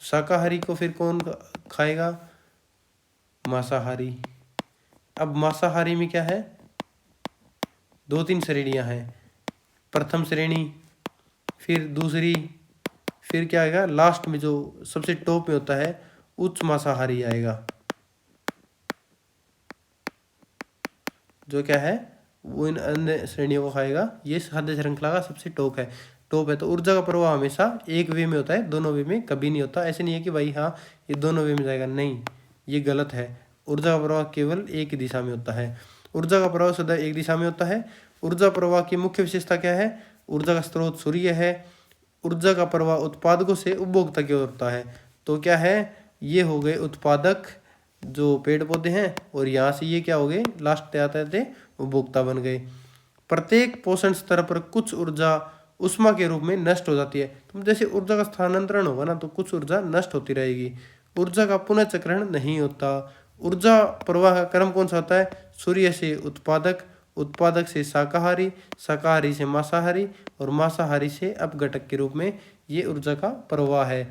शाकाहारी को फिर कौन खाएगा, मांसाहारी। अब मांसाहारी में क्या है, 2-3 श्रेणियां हैं। प्रथम श्रेणी, फिर दूसरी, फिर क्या आएगा लास्ट में, जो सबसे टॉप में होता है उच्च मांसाहारी आएगा। जो क्या है वो इन अन्य श्रेणियों को खाएगा। ये खाद्य श्रृंखला का सबसे टॉप है। तो ऊर्जा का प्रवाह हमेशा एक वे में होता है, दोनों वे में कभी नहीं होता। ऐसे नहीं है कि भाई हाँ ये दोनों वे में जाएगा, नहीं, ये गलत है। ऊर्जा का प्रवाह केवल एक ही दिशा में होता है। ऊर्जा का प्रवाह सदा एक दिशा में होता है। ऊर्जा प्रवाह की मुख्य विशेषता क्या है, ऊर्जा का स्रोत सूर्य है। ऊर्जा का प्रवाह उत्पादकों से उपभोक्ता की ओर होता है। तो क्या है, ये हो गए उत्पादक जो पेड़ पौधे हैं, और यहाँ से ये क्या हो गए, लास्ट आते उपभोक्ता बन गए। प्रत्येक पोषण स्तर पर कुछ ऊर्जा उष्मा के रूप में नष्ट हो जाती है। तो जैसे ऊर्जा का स्थानांतरण होगा ना, तो कुछ ऊर्जा नष्ट होती रहेगी। ऊर्जा का पुनः चक्रण नहीं होता। ऊर्जा प्रवाह का क्रम कौन सा होता है, सूर्य से उत्पादक, उत्पादक से शाकाहारी, शाकाहारी से मांसाहारी, और मांसाहारी से अपघटक के रूप में ये ऊर्जा का प्रवाह है।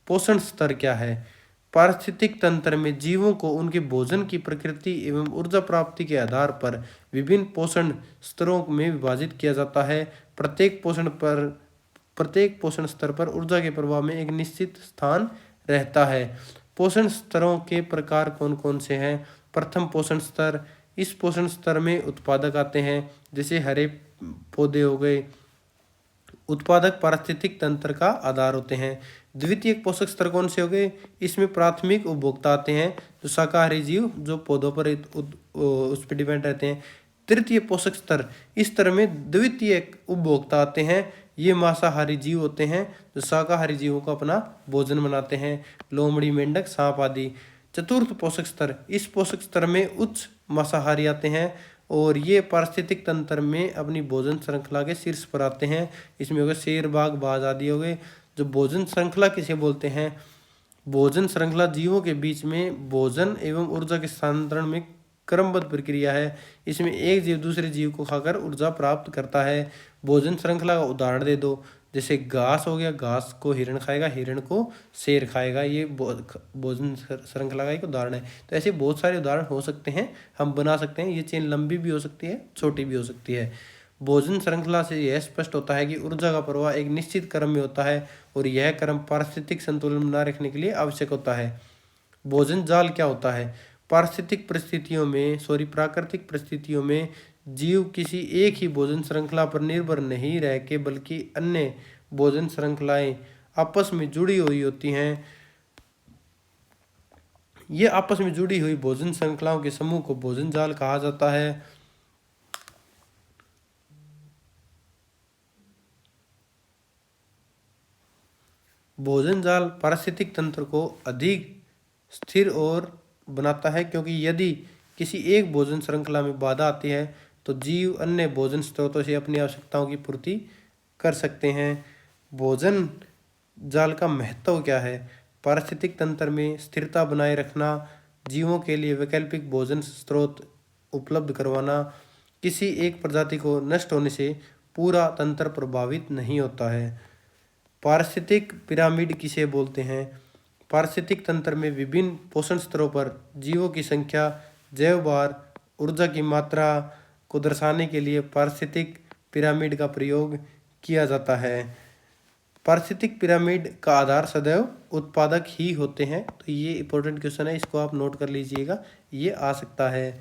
पोषण स्तर क्या है, पारिस्थितिक तंत्र में जीवों को उनके भोजन की प्रकृति एवं ऊर्जा प्राप्ति के आधार पर विभिन्न पोषण स्तरों में विभाजित किया जाता है। प्रत्येक पोषण स्तर पर ऊर्जा के प्रवाह में एक निश्चित स्थान रहता है। पोषण स्तरों के प्रकार कौन कौन से हैं, प्रथम पोषण स्तर, इस पोषण स्तर में उत्पादक आते हैं, जैसे हरे पौधे हो गए। उत्पादक पारिस्थितिक तंत्र का आधार होते हैं। द्वितीय पोषक स्तर कौन से हो गए, इसमें प्राथमिक उपभोक्ता आते हैं, जो शाकाहारी जीव जो पौधों पर उस पर डिपेंड रहते हैं। तृतीय पोषक स्तर, इस स्तर में द्वितीय उपभोक्ता आते हैं, ये मांसाहारी जीव होते हैं जो शाकाहारी जीवों को अपना भोजन बनाते हैं, लोमड़ी, मेंढक, सांप आदि। चतुर्थ पोषक स्तर, इस पोषक स्तर में उच्च मांसाहारी आते हैं, और ये पारिस्थितिक तंत्र में अपनी भोजन श्रृंखला के शीर्ष पर आते हैं। इसमें हो गए शेर, बाघ, बाज आदि हो गए। जो भोजन श्रृंखला किसे बोलते हैं? भोजन श्रृंखला जीवों के बीच में भोजन एवं ऊर्जा के स्थानांतरण में क्रमबद्ध प्रक्रिया है। इसमें एक जीव दूसरे जीव को खाकर ऊर्जा प्राप्त करता है। भोजन श्रृंखला का उदाहरण दे दो। जैसे घास हो गया, घास को हिरण खाएगा, हिरण को शेर खाएगा। ये भोजन श्रृंखला का एक उदाहरण है। तो ऐसे बहुत सारे उदाहरण हो सकते हैं, हम बना सकते हैं। ये चेन लंबी भी हो सकती है, छोटी भी हो सकती है। भोजन श्रृंखला से यह स्पष्ट होता है कि ऊर्जा का प्रवाह एक निश्चित क्रम में होता है और यह क्रम पारिस्थितिक संतुलन बनाए रखने के लिए आवश्यक होता है। भोजन जाल क्या होता है? प्राकृतिक परिस्थितियों में जीव किसी एक ही भोजन श्रृंखला पर निर्भर नहीं रह के बल्कि अन्य भोजन श्रृंखलाएं आपस में जुड़ी हुई होती हैं। ये आपस में जुड़ी हुई भोजन श्रृंखलाओं के समूह को भोजन जाल कहा जाता है। भोजन जाल पारिस्थितिक तंत्र को अधिक स्थिर और बनाता है, क्योंकि यदि किसी एक भोजन श्रृंखला में बाधा आती है तो जीव अन्य भोजन स्रोतों से अपनी आवश्यकताओं की पूर्ति कर सकते हैं। भोजन जाल का महत्व क्या है? पारिस्थितिक तंत्र में स्थिरता बनाए रखना, जीवों के लिए वैकल्पिक भोजन स्रोत उपलब्ध करवाना। किसी एक प्रजाति को नष्ट होने से पूरा तंत्र प्रभावित नहीं होता है। पारिस्थितिक पिरामिड किसे बोलते हैं? पारिस्थितिक तंत्र में विभिन्न पोषण स्तरों पर जीवों की संख्या, जैव भार, ऊर्जा की मात्रा को दर्शाने के लिए पारिस्थितिक पिरामिड का प्रयोग किया जाता है। पारिस्थितिक पिरामिड का आधार सदैव उत्पादक ही होते हैं। तो ये इंपॉर्टेंट क्वेश्चन है, इसको आप नोट कर लीजिएगा, ये आ सकता है।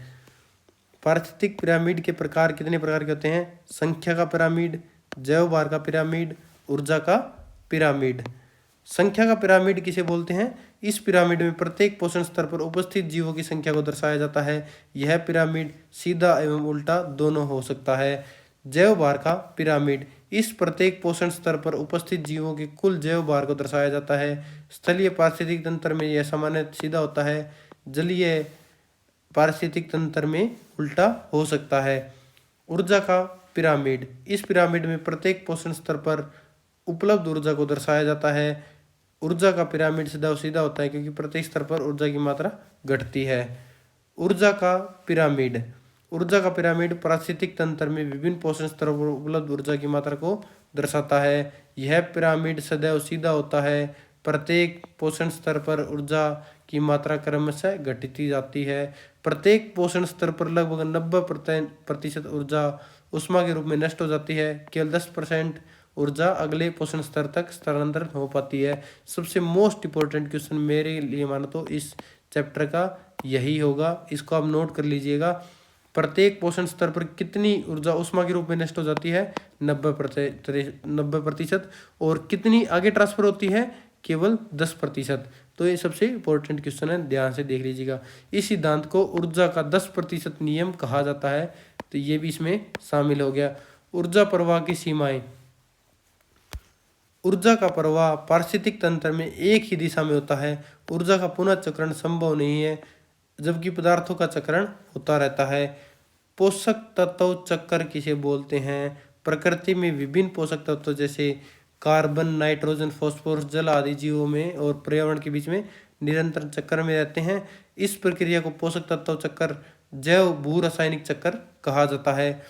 पारिस्थितिक पिरामिड के प्रकार कितने प्रकार के होते हैं? संख्या का पिरामिड, जैव भार का पिरामिड, ऊर्जा का पिरामिड। संख्या का पिरामिड किसे बोलते हैं? इस पिरामिड में प्रत्येक पोषण स्तर पर उपस्थित जीवों की संख्या को दर्शाया जाता है। यह पिरामिड सीधा एवं उल्टा दोनों हो सकता है। जैव भार का पिरामिड, इस प्रत्येक पोषण स्तर पर उपस्थित जीवों के कुल जैव भार को दर्शाया जाता है। स्थलीय पारिस्थितिक तंत्र में यह सामान्य सीधा होता है, जलीय पारिस्थितिक तंत्र में उल्टा हो सकता है। ऊर्जा का पिरामिड, इस पिरामिड में प्रत्येक पोषण स्तर पर उपलब्ध ऊर्जा को दर्शाया जाता है। ऊर्जा का पिरामिड सीधा होता है, क्योंकि प्रत्येक स्तर पर ऊर्जा की मात्रा घटती है। ऊर्जा का पिरामिड, ऊर्जा का पिरामिड पारिस्थितिक तंत्र में विभिन्न पोषण स्तरों पर उपलब्ध ऊर्जा की मात्रा को दर्शाता है। यह पिरामिड सदैव सीधा होता है। प्रत्येक पोषण स्तर पर ऊर्जा की मात्रा क्रमशः घटती जाती है। प्रत्येक पोषण स्तर पर लगभग 90% ऊर्जा ऊष्मा के रूप में नष्ट हो जाती है। केवल 10% ऊर्जा अगले पोषण स्तर तक स्थानांतरित हो पाती है। सबसे मोस्ट इंपॉर्टेंट क्वेश्चन मेरे लिए मानो तो इस चैप्टर का यही होगा, इसको आप नोट कर लीजिएगा। प्रत्येक पोषण स्तर पर कितनी ऊर्जा ऊष्मा के रूप में नष्ट हो जाती है? 90%। और कितनी आगे ट्रांसफर होती है? केवल 10%। तो ये सबसे इंपॉर्टेंट क्वेश्चन है, ध्यान से देख लीजिएगा। इस सिद्धांत को ऊर्जा का 10% नियम कहा जाता है, तो ये भी इसमें शामिल हो गया। ऊर्जा प्रवाह की सीमाएं, ऊर्जा का प्रवाह पारिस्थितिक तंत्र में एक ही दिशा में होता है। ऊर्जा का पुनः चक्रण संभव नहीं है, जबकि पदार्थों का चक्रण होता रहता है। पोषक तत्व चक्र किसे बोलते हैं? प्रकृति में विभिन्न पोषक तत्व जैसे कार्बन, नाइट्रोजन, फॉस्फोरस, जल आदि जीवों में और पर्यावरण के बीच में निरंतर चक्र में रहते हैं। इस प्रक्रिया को पोषक तत्व चक्र, जैव भू रासायनिक चक्र कहा जाता है।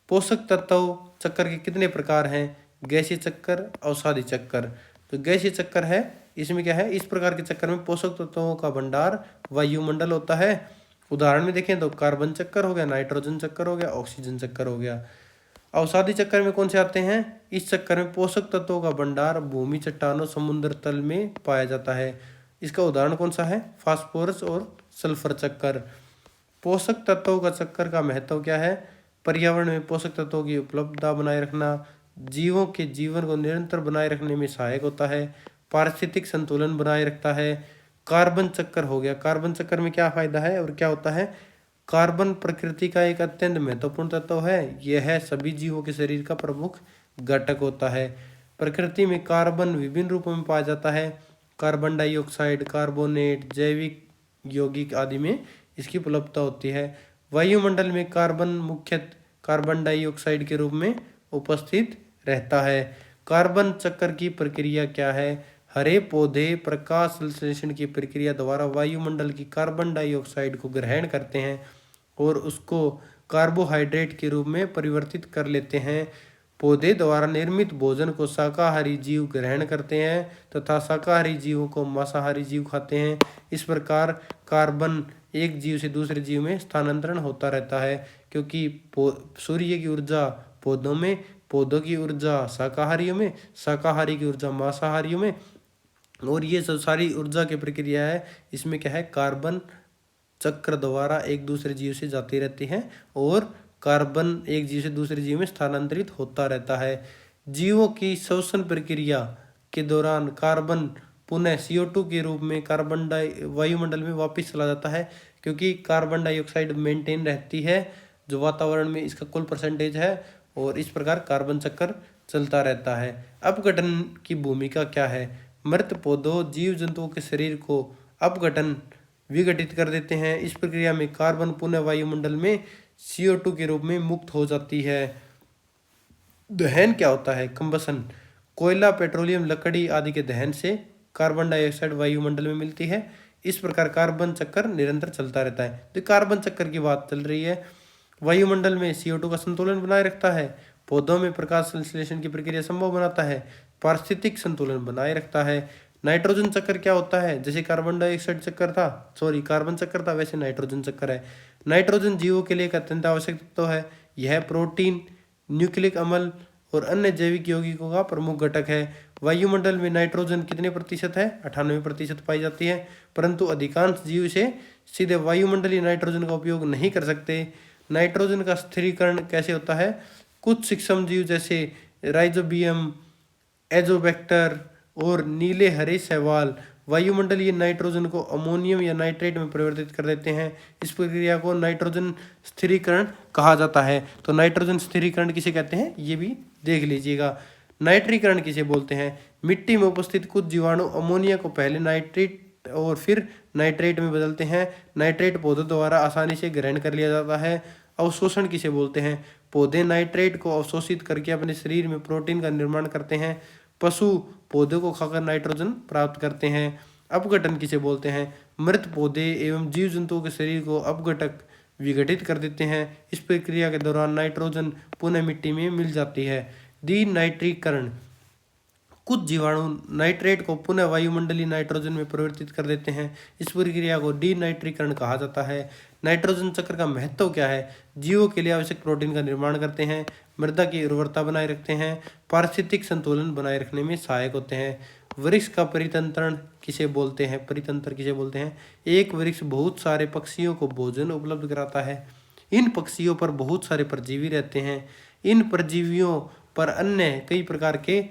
पोषक तत्व चक्र के कितने प्रकार हैं? गैसीय चक्कर, अवसादी चक्कर। तो गैसीय चक्कर है, इसमें क्या है? इस प्रकार के चक्कर में पोषक तत्वों का भंडार वायुमंडल होता है। उदाहरण में देखें तो कार्बन चक्कर हो गया, नाइट्रोजन चक्कर हो गया, ऑक्सीजन चक्कर हो गया। अवसादी चक्कर में कौन से आते हैं? इस चक्कर में पोषक तत्वों का भंडार भूमि, चट्टानों, समुद्र तल में पाया जाता है। इसका उदाहरण कौन सा है? फास्फोरस और सल्फर चक्कर। पोषक तत्वों का चक्कर का महत्व क्या है? पर्यावरण में पोषक तत्वों की उपलब्धता बनाए रखना, जीवों के जीवन को निरंतर बनाए रखने में सहायक होता है, पारिस्थितिक संतुलन बनाए रखता है। कार्बन चक्कर हो गया, कार्बन चक्कर में क्या फायदा है और क्या होता है? कार्बन प्रकृति का एक अत्यंत महत्वपूर्ण तत्व है। यह सभी जीवों के शरीर का प्रमुख घटक होता है। प्रकृति में कार्बन विभिन्न रूपों में पाया जाता है। कार्बन डाइऑक्साइड, कार्बोनेट, जैविक यौगिक आदि में इसकी उपलब्धता होती है। वायुमंडल में कार्बन मुख्यतः कार्बन डाइऑक्साइड के रूप में उपस्थित रहता है। कार्बन चक्र की प्रक्रिया क्या है? हरे पौधे प्रकाश संश्लेषण की प्रक्रिया द्वारा वायुमंडल की कार्बन डाइऑक्साइड को ग्रहण करते हैं और उसको कार्बोहाइड्रेट के रूप में परिवर्तित कर लेते हैं। पौधे द्वारा निर्मित भोजन को शाकाहारी जीव ग्रहण करते हैं तथा शाकाहारी जीवों को मांसाहारी जीव खाते हैं। इस प्रकार कार्बन एक जीव से दूसरे जीव में स्थानांतरण होता रहता है, क्योंकि सूर्य की ऊर्जा पौधों में, पौधों की ऊर्जा शाकाहारियों में, शाकाहारी की ऊर्जा मांसाहारियों में, और ये सब सारी ऊर्जा की प्रक्रिया है। इसमें क्या है, कार्बन चक्र द्वारा एक दूसरे जीव से जाती रहती हैं और कार्बन एक जीव से दूसरे जीव में स्थानांतरित होता रहता है। जीवों की श्वसन प्रक्रिया के दौरान कार्बन पुनः CO2 के रूप में वायुमंडल में वापस चला जाता है, क्योंकि कार्बन डाइऑक्साइड मेंटेन रहती है जो वातावरण में इसका कुल परसेंटेज है, और इस प्रकार कार्बन चक्र चलता रहता है। अपघटन की भूमिका क्या है? मृत पौधों जीव जंतुओं के शरीर को अपघटन विघटित कर देते हैं। इस प्रक्रिया में कार्बन पुनः वायुमंडल में CO2 के रूप में मुक्त हो जाती है। दहन क्या होता है? कंबसन। कोयला, पेट्रोलियम, लकड़ी आदि के दहन से कार्बन डाइऑक्साइड वायुमंडल में मिलती है। इस प्रकार कार्बन चक्र निरंतर चलता रहता है। तो कार्बन चक्र की बात चल रही है। वायुमंडल में CO2 का संतुलन बनाए रखता है, पौधों में प्रकाश संश्लेषण की प्रक्रिया संभव बनाता है, पारिस्थितिक संतुलन बनाए रखता है। नाइट्रोजन चक्र क्या होता है? जैसे कार्बन डाइऑक्साइड चक्र था, कार्बन चक्र था, वैसे नाइट्रोजन चक्र है। नाइट्रोजन जीवों के लिए एक अत्यंत आवश्यक तत्व है। यह प्रोटीन, न्यूक्लिक अम्ल और अन्य जैविक यौगिकों का प्रमुख घटक है। वायुमंडल में नाइट्रोजन कितने प्रतिशत है? 98% पाई जाती है, परंतु अधिकांश जीव से सीधे वायुमंडलीय नाइट्रोजन का उपयोग नहीं कर सकते। नाइट्रोजन का स्थिरीकरण कैसे होता है? कुछ सूक्ष्म जीव जैसे राइजोबियम, एजोबैक्टर और नीले हरे शैवाल वायुमंडलीय नाइट्रोजन को अमोनियम या नाइट्रेट में परिवर्तित कर देते हैं। इस प्रक्रिया को नाइट्रोजन स्थिरीकरण कहा जाता है। तो नाइट्रोजन स्थिरीकरण किसे कहते हैं, ये भी देख लीजिएगा। नाइट्रीकरण किसे बोलते हैं? मिट्टी में उपस्थित कुछ जीवाणु अमोनिया को पहले नाइट्रेट और फिर नाइट्रेट में बदलते हैं। नाइट्रेट पौधों द्वारा आसानी से ग्रहण कर लिया जाता है। अवशोषण किसे बोलते हैं? पौधे नाइट्रेट को अवशोषित करके अपने शरीर में प्रोटीन का निर्माण करते हैं। पशु पौधों को खाकर नाइट्रोजन प्राप्त करते हैं। अपघटन किसे बोलते हैं? मृत पौधे एवं जीव जंतुओं के शरीर को अपघटक विघटित कर देते हैं। इस प्रक्रिया के दौरान नाइट्रोजन पुनः मिट्टी में मिल जाती है। डिनाइट्रीकरण, कुछ जीवाणु नाइट्रेट को पुनः वायुमंडलीय नाइट्रोजन में परिवर्तित कर देते हैं। इस प्रक्रिया को डिनाइट्रीकरण कहा जाता है। नाइट्रोजन चक्र का महत्व क्या है? जीवों के लिए आवश्यक प्रोटीन का निर्माण करते हैं, मृदा की उर्वरता बनाए रखते हैं, पारिस्थितिक संतुलन बनाए रखने में सहायक होते हैं। वृक्ष का परितंत्रण किसे बोलते हैं? परितंत्र किसे बोलते हैं? एक वृक्ष बहुत सारे पक्षियों को भोजन उपलब्ध कराता है। इन पक्षियों पर बहुत सारे परजीवी रहते हैं। इन परजीवियों पर अन्य कई प्रकार के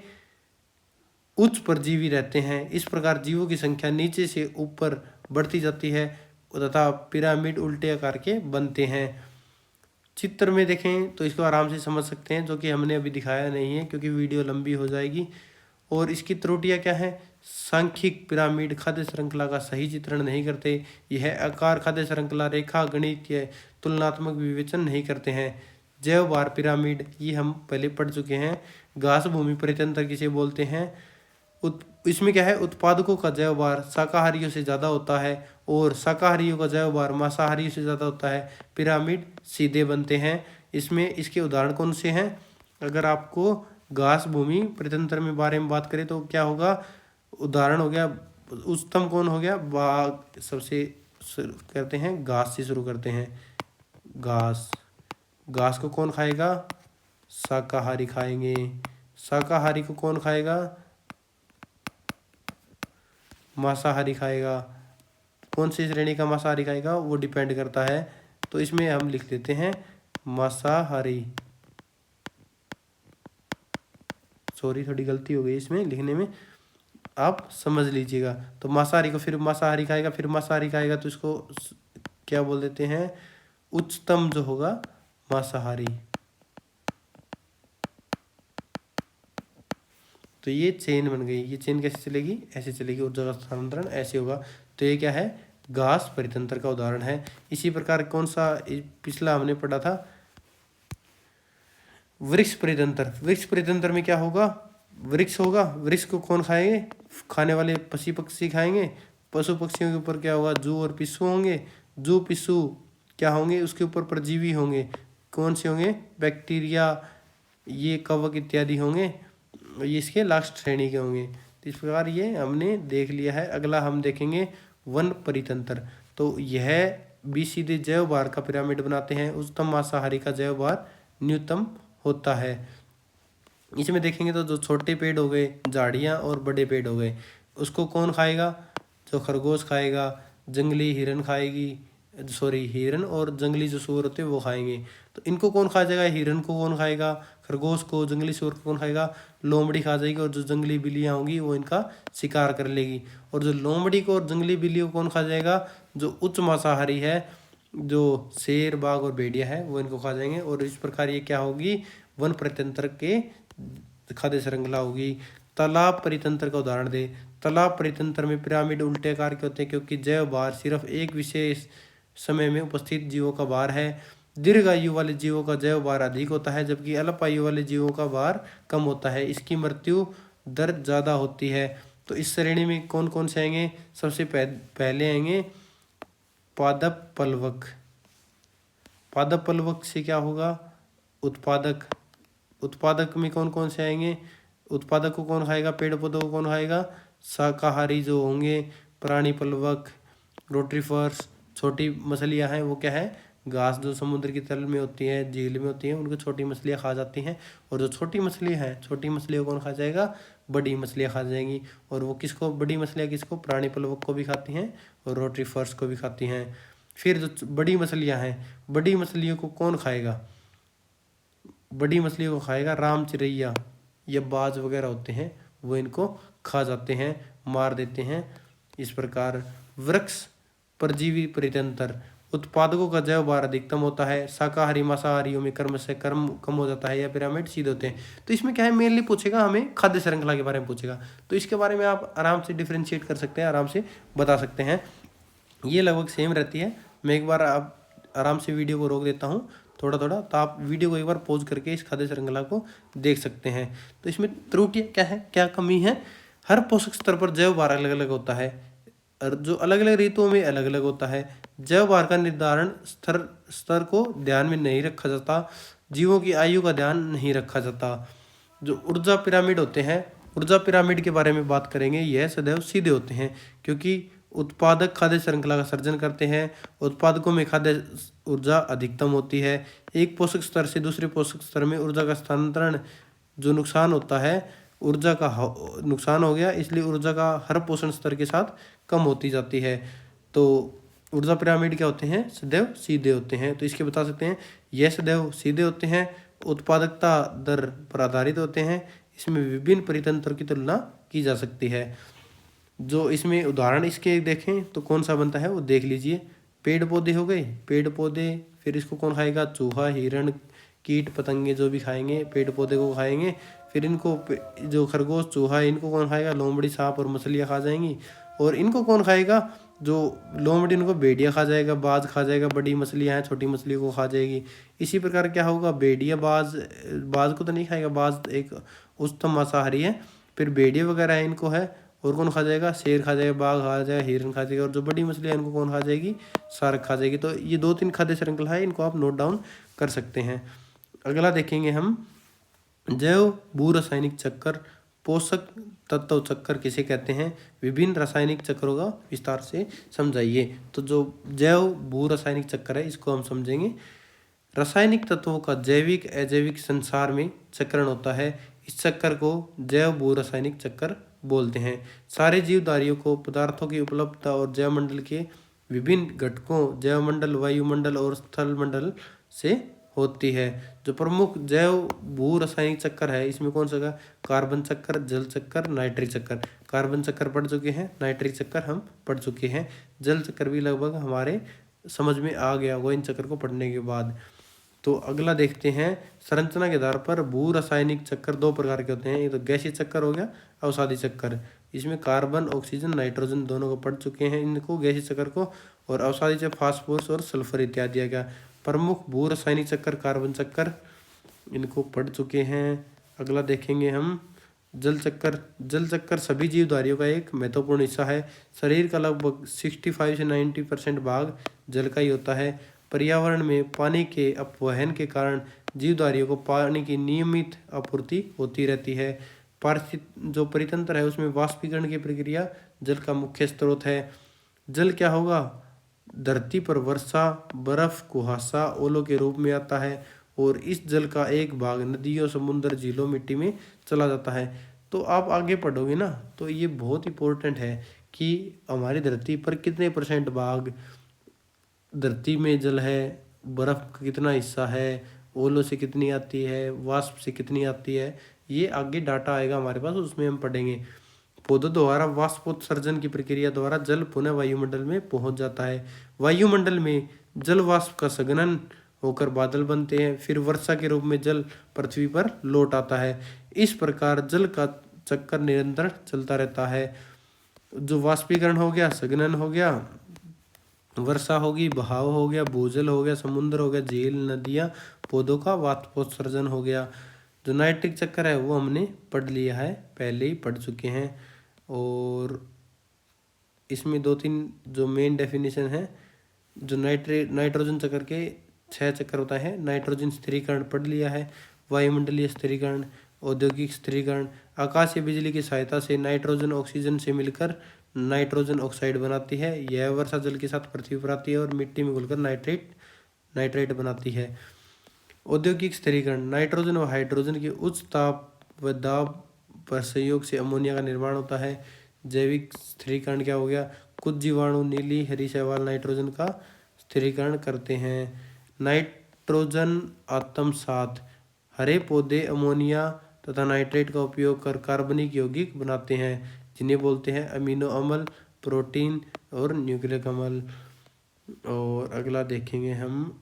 उच्च परजीवी रहते हैं। इस प्रकार जीवों की संख्या नीचे से ऊपर बढ़ती जाती है तथा पिरामिड उल्टे आकार के बनते हैं। चित्र में देखें तो इसको आराम से समझ सकते हैं, जो कि हमने अभी दिखाया नहीं है क्योंकि वीडियो लंबी हो जाएगी। और इसकी त्रुटियां क्या है? सांख्यिक पिरामिड खाद्य श्रृंखला का सही चित्रण नहीं करते। यह आकार खाद्य श्रृंखला रेखा गणितीय तुलनात्मक विवेचन नहीं करते हैं। जैव भार पिरामिड, ये हम पहले पढ़ चुके हैं। घास भूमि परितंत्र किसे बोलते हैं? इसमें क्या है, उत्पादकों का जैव भार शाकाहारियों से ज़्यादा होता है और शाकाहारियों का जैव भार मांसाहारियों से ज़्यादा होता है। पिरामिड सीधे बनते हैं। इसमें इसके उदाहरण कौन से हैं? अगर आपको घास भूमि परितंत्र में बारे में बात करें तो क्या होगा? उदाहरण हो गया, उच्चतम कौन हो गया? बाघ। सबसे करते हैं घास से शुरू करते हैं। घास, घास को कौन खाएगा? शाकाहारी खाएंगे। शाकाहारी को कौन खाएगा? मांसाहारी खाएगा। कौन सी श्रेणी का मांसाहारी खाएगा वो डिपेंड करता है। तो इसमें हम लिख देते हैं मांसाहारी। सॉरी, थोड़ी गलती हो गई इसमें लिखने में, आप समझ लीजिएगा। तो मांसाहारी को फिर मांसाहारी खाएगा, फिर मांसाहारी खाएगा, तो इसको क्या बोल देते हैं? उच्चतम जो होगा मांसाहारी। तो ये चेन बन गई। ये चेन कैसे चलेगी? ऐसे चलेगी। ऊर्जा का स्थानांतरण ऐसे होगा। तो ये क्या है? घास परितंत्र का उदाहरण है। इसी प्रकार कौन सा पिछला हमने पढ़ा था, वृक्ष परितंत्र। वृक्ष परितंत्र में क्या होगा, वृक्ष होगा, वृक्ष को कौन खाएंगे, खाने वाले पशु पक्षी खाएंगे। पशु पक्षियों के ऊपर क्या होगा, जू और पिस्सू होंगे। जू पिस्सू क्या होंगे, उसके ऊपर परजीवी होंगे। कौन से होंगे, बैक्टीरिया, ये कवक इत्यादि होंगे, ये इसके लास्ट श्रेणी के होंगे। तो इस प्रकार ये हमने देख लिया है। अगला हम देखेंगे वन परितंत्र। तो यह भी सीधे जैव भार का पिरामिड बनाते हैं। उच्चतम मांसाहारी का जैव भार न्यूनतम होता है। इसमें देखेंगे तो जो छोटे पेड़ हो गए, झाड़ियाँ और बड़े पेड़ हो गए, उसको कौन खाएगा, जो खरगोश खाएगा, जंगली हिरन खाएगी, हिरन और जंगली जो सूअर होते हैं वो खाएंगे। तो इनको कौन खा जाएगा, हिरन को कौन खाएगा, खरगोश को, जंगली सूअर को कौन खाएगा, लोमड़ी खा जाएगी। और जो जंगली बिल्लियाँ होंगी वो इनका शिकार कर लेगी। और जो लोमड़ी को और जंगली बिल्ली को कौन खा जाएगा, जो उच्च मांसाहारी है, जो शेर, बाघ और भेड़िया है, वो इनको खा जाएंगे। और इस प्रकार ये क्या होगी, वन परितंत्र के खाद्य श्रृंखला होगी। तालाब परितंत्र का उदाहरण दे। तालाब परितंत्र में पिरामिड उल्टे आकार के होते हैं, क्योंकि जैव भार सिर्फ एक विशेष समय में उपस्थित जीवों का भार है। दीर्घ आयु वाले जीवों का जैव भार अधिक होता है, जबकि अल्प आयु वाले जीवों का भार कम होता है। इसकी मृत्यु दर ज़्यादा होती है। तो इस श्रेणी में कौन कौन से आएंगे, सबसे पहले आएंगे पादप पलवक। पादप पलवक से क्या होगा, उत्पादक। उत्पादक में कौन कौन से आएंगे, उत्पादक को कौन खाएगा, पेड़ पौधों को कौन खाएगा, शाकाहारी जो होंगे, प्राणी पलवक, रोट्रीफर्स। छोटी मछलियां हैं वो क्या है, घास जो समुद्र की तल में होती है, झील में होती है, उनको छोटी मछलियां खा जाती हैं। और जो छोटी मछलियां हैं, छोटी मछलियों को कौन खा जाएगा, बड़ी मछलियां खा जाएंगी। और वो किसको, बड़ी मछलियां किसको, प्राणी पलवक को भी खाती हैं और रोट्रीफर्स को भी खाती हैं। फिर जो बड़ी मछलियां हैं, बड़ी मछलियों को कौन खाएगा, बड़ी मछलियों को खाएगा राम चिरैया या बाज वगैरह होते हैं, वो इनको खा जाते हैं, मार देते हैं। इस प्रकार वृक्ष परजीवी परितंत्र, उत्पादकों का जैव भार अधिकतम होता है। शाकाहारी मांसाहारियों में कर्म से कर्म कम हो जाता है या पिरामिड सीधे होते हैं। तो इसमें क्या है, मेनली पूछेगा हमें खाद्य श्रृंखला के बारे में पूछेगा। तो इसके बारे में आप आराम से डिफ्रेंशिएट कर सकते हैं, आराम से बता सकते हैं। ये लगभग सेम रहती है। मैं एक बार आप आराम से वीडियो को रोक देता हूँ थोड़ा थोड़ा, तो आप वीडियो को एक बार पॉज करके इस खाद्य श्रृंखला को देख सकते हैं। तो इसमें त्रुटियाँ क्या है, क्या कमी है, हर पोषक स्तर पर जैव भार अलग अलग होता है और जो अलग अलग ऋतुओं में अलग अलग होता है। जैव भार का निर्धारण स्तर को ध्यान में नहीं रखा जाता, जीवों की आयु का ध्यान नहीं रखा जाता। जो ऊर्जा पिरामिड होते हैं, ऊर्जा पिरामिड के बारे में बात करेंगे, यह सदैव सीधे होते हैं, क्योंकि उत्पादक खाद्य श्रृंखला का सर्जन करते हैं। उत्पादकों में खाद्य ऊर्जा अधिकतम होती है। एक पोषक स्तर से दूसरे पोषक स्तर में ऊर्जा का स्थानांतरण जो नुकसान होता है, ऊर्जा का नुकसान हो गया, इसलिए ऊर्जा का हर पोषण स्तर के साथ कम होती जाती है। तो ऊर्जा पिरामिड क्या होते हैं, सदैव सीधे होते हैं। तो इसके बता सकते हैं, यह सदैव सीधे होते हैं, उत्पादकता दर पर आधारित होते हैं। इसमें विभिन्न परितंत्रों की तुलना की जा सकती है। जो इसमें उदाहरण इसके देखें तो कौन सा बनता है वो देख लीजिए। पेड़ पौधे हो गए, पेड़ पौधे, फिर इसको कौन खाएगा, चूहा, हिरण, कीट पतंगे जो भी खाएंगे पेड़ पौधे को खाएंगे। फिर इनको जो खरगोश, चूहा, इनको कौन खाएगा, लोमड़ी, सांप और मछलियाँ खा जाएंगी। और इनको कौन खाएगा, जो लोमड़ी, इनको भेड़िया खा जाएगा, बाज खा जाएगा, बड़ी मछलियाँ हैं छोटी मछलियों को खा जाएगी। इसी प्रकार क्या होगा, भेड़िया बाज को तो नहीं खाएगा, बाज एक उच्चतम मांसाहारी है। फिर भेड़िया वगैरह है, इनको है। और कौन खा जाएगा, शेर खा जाएगा, बाघ खा जाएगा, हिरन खा जाएगा। और जो बड़ी मछलियाँ इनको कौन खा जाएगी, शार्क खा जाएगी। तो ये 2-3 खाद्य श्रृंखला है, इनको आप नोट डाउन कर सकते हैं। अगला देखेंगे हम जैव भू रासायनिक चक्कर। पोषक तत्व चक्कर किसे कहते हैं, विभिन्न रासायनिक चक्रों का विस्तार से समझाइए। तो जो जैव भू रासायनिक चक्कर है, इसको हम समझेंगे। रासायनिक तत्वों का जैविक अजैविक संसार में चक्रण होता है। इस चक्कर को जैव भू रासायनिक चक्कर बोलते हैं। सारे जीवधारियों को पदार्थों की उपलब्धता और जैवमंडल के विभिन्न घटकों, जैवमंडल, वायुमंडल और स्थलमंडल से होती है। जो प्रमुख जैव भू रासायनिक चक्कर है, इसमें कौन सा का, कार्बन चक्कर, जल चक्कर, नाइट्रिक चक्कर। कार्बन चक्कर पढ़ चुके हैं, नाइट्रिक चक्कर हम पढ़ चुके हैं, जल चक्कर भी लगभग हमारे समझ में आ गया होगा इन चक्कर को पढ़ने के बाद। तो अगला देखते हैं, संरचना के आधार पर भू रासायनिक चक्कर दो प्रकार के होते हैं। ये तो गैसीय चक्कर हो गया, अवसादी चक्कर। इसमें कार्बन, ऑक्सीजन, नाइट्रोजन दोनों को पढ़ चुके हैं इनको, गैसीय चक्कर को। और अवसादी से फास्फोरस और सल्फर इत्यादि दिया गया। प्रमुख भू रासायनिक चक्कर कार्बन चक्कर, इनको पढ़ चुके हैं। अगला देखेंगे हम जल चक्कर। जल चक्कर सभी जीवधारियों का एक महत्वपूर्ण हिस्सा है। शरीर का लगभग 65 से 90% भाग जल का ही होता है। पर्यावरण में पानी के अपवहन के कारण जीवधारियों को पानी की नियमित आपूर्ति होती रहती है। पारिस्थित जो परितंत्र है उसमें वाष्पीकरण की प्रक्रिया जल का मुख्य स्रोत है। जल क्या होगा, धरती पर वर्षा, बर्फ, कुहासा, ओलों के रूप में आता है और इस जल का एक भाग नदियों, समुद्र, झीलों, मिट्टी में चला जाता है। तो आप आगे पढ़ोगे ना तो ये बहुत इंपॉर्टेंट है कि हमारी धरती पर कितने % भाग धरती में जल है, बर्फ का कितना हिस्सा है, ओलों से कितनी आती है, वाष्प से कितनी आती है, ये आगे डाटा आएगा हमारे पास, उसमें हम पढ़ेंगे। पौधों द्वारा वाष्पोत्सर्जन की प्रक्रिया द्वारा जल पुनः वायुमंडल में पहुंच जाता है। वायुमंडल में जल वाष्प का संघनन होकर बादल बनते हैं, फिर वर्षा के रूप में जल पृथ्वी पर लौट आता है। इस प्रकार जल का चक्कर निरंतर चलता रहता है। जो वाष्पीकरण हो गया, संघनन हो गया, वर्षा होगी, बहाव हो गया, भूजल हो गया, समुद्र हो गया, झील, नदियाँ, पौधों का वाष्पोत्सर्जन हो गया। जो नाइट्रिक चक्कर है वो हमने पढ़ लिया है, पहले ही पढ़ चुके हैं। और इसमें 2-3 जो मेन डेफिनेशन है, जो नाइट्रोजन चक्कर के 6 चक्कर होता है। नाइट्रोजन स्थिरीकरण पढ़ लिया है, वायुमंडलीय स्थिरीकरण, औद्योगिक स्थिरीकरण। आकाशीय बिजली की सहायता से नाइट्रोजन ऑक्सीजन से मिलकर नाइट्रोजन ऑक्साइड बनाती है। यह वर्षा जल के साथ पृथ्वी पर आती है और मिट्टी में घुलकर नाइट्रेट बनाती है। औद्योगिक स्थिरीकरण, नाइट्रोजन व हाइड्रोजन के उच्च ताप व दाब पर संयोग से अमोनिया का निर्माण होता है। जैविक स्थिरीकरण क्या हो गया, कुछ जीवाणु नीली हरी शैवाल नाइट्रोजन का स्थिरीकरण करते हैं। नाइट्रोजन आत्मसात, हरे पौधे अमोनिया तथा नाइट्रेट का उपयोग कर कार्बनिक यौगिक बनाते हैं, जिन्हें बोलते हैं अमीनो अम्ल, प्रोटीन और न्यूक्लिक अम्ल। और अगला देखेंगे हम,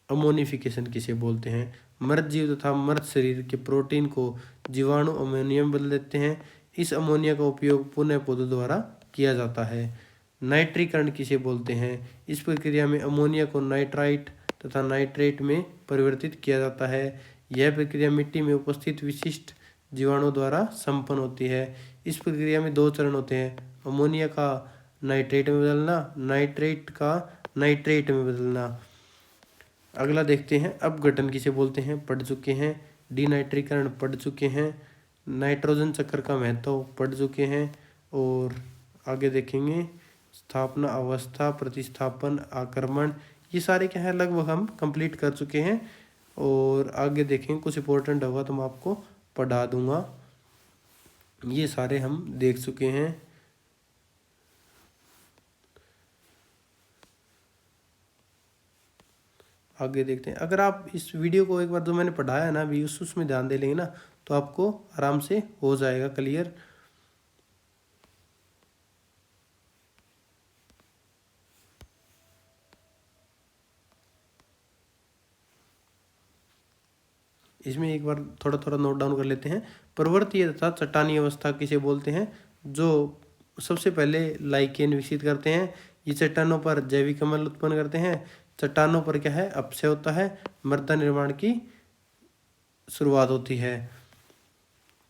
अमोनिफिकेशन किसे बोलते हैं। मृत जीव तथा मृत शरीर के प्रोटीन को जीवाणु अमोनियम बदल देते हैं। इस अमोनिया का उपयोग पुनः पौधों द्वारा किया जाता है। नाइट्रीकरण किसे बोलते हैं, इस प्रक्रिया में अमोनिया को नाइट्राइट तथा नाइट्रेट में परिवर्तित किया जाता है। यह प्रक्रिया मिट्टी में उपस्थित विशिष्ट जीवाणुओं द्वारा संपन्न होती है। इस प्रक्रिया में 2 चरण होते हैं, अमोनिया का नाइट्रेट में बदलना, नाइट्रेट का नाइट्रेट में बदलना। अगला देखते हैं, अपघटन किसे बोलते हैं, पढ़ चुके हैं। डिनाइट्रीकरण पढ़ चुके हैं। नाइट्रोजन चक्र का महत्व पढ़ चुके हैं। और आगे देखेंगे स्थापना अवस्था, प्रतिस्थापन, आक्रमण, ये सारे क्या है लगभग हम कंप्लीट कर चुके हैं। और आगे देखेंगे कुछ इंपॉर्टेंट होगा तो मैं आपको पढ़ा दूंगा। ये सारे हम देख चुके हैं। आगे देखते हैं, अगर आप इस वीडियो को एक बार जो मैंने पढ़ाया है ना अभी उसमें ध्यान दे लेंगे ना तो आपको आराम से हो जाएगा क्लियर। इसमें एक बार थोड़ा थोड़ा नोट डाउन कर लेते हैं। पर्वतीय तथा चट्टानी अवस्था किसे बोलते हैं, जो सबसे पहले लाइकेन विकसित करते हैं। ये चट्टानों पर जैविक अम्ल उत्पन्न करते हैं। चट्टानों पर क्या है अपक्षय होता है, मृदा निर्माण की शुरुआत होती है।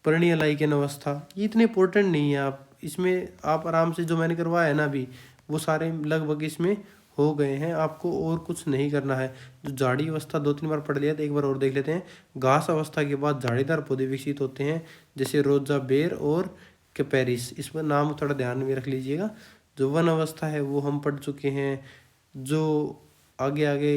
पर्णीय लाइकेन अवस्था, ये इतने इंपॉर्टेंट नहीं है, आप इसमें आप आराम से जो मैंने करवाया है ना अभी वो सारे लगभग इसमें हो गए हैं, आपको और कुछ नहीं करना है। जो झाड़ी अवस्था 2-3 बार पढ़ लिया तो एक बार और देख लेते हैं। घास अवस्था के बाद झाड़ीदार पौधे विकसित होते हैं, जैसे रोजा, बेर और कैपेरिस, इस पर नाम थोड़ा ध्यान में रख लीजिएगा। जो वन अवस्था है वो हम पढ़ चुके हैं। जो आगे आगे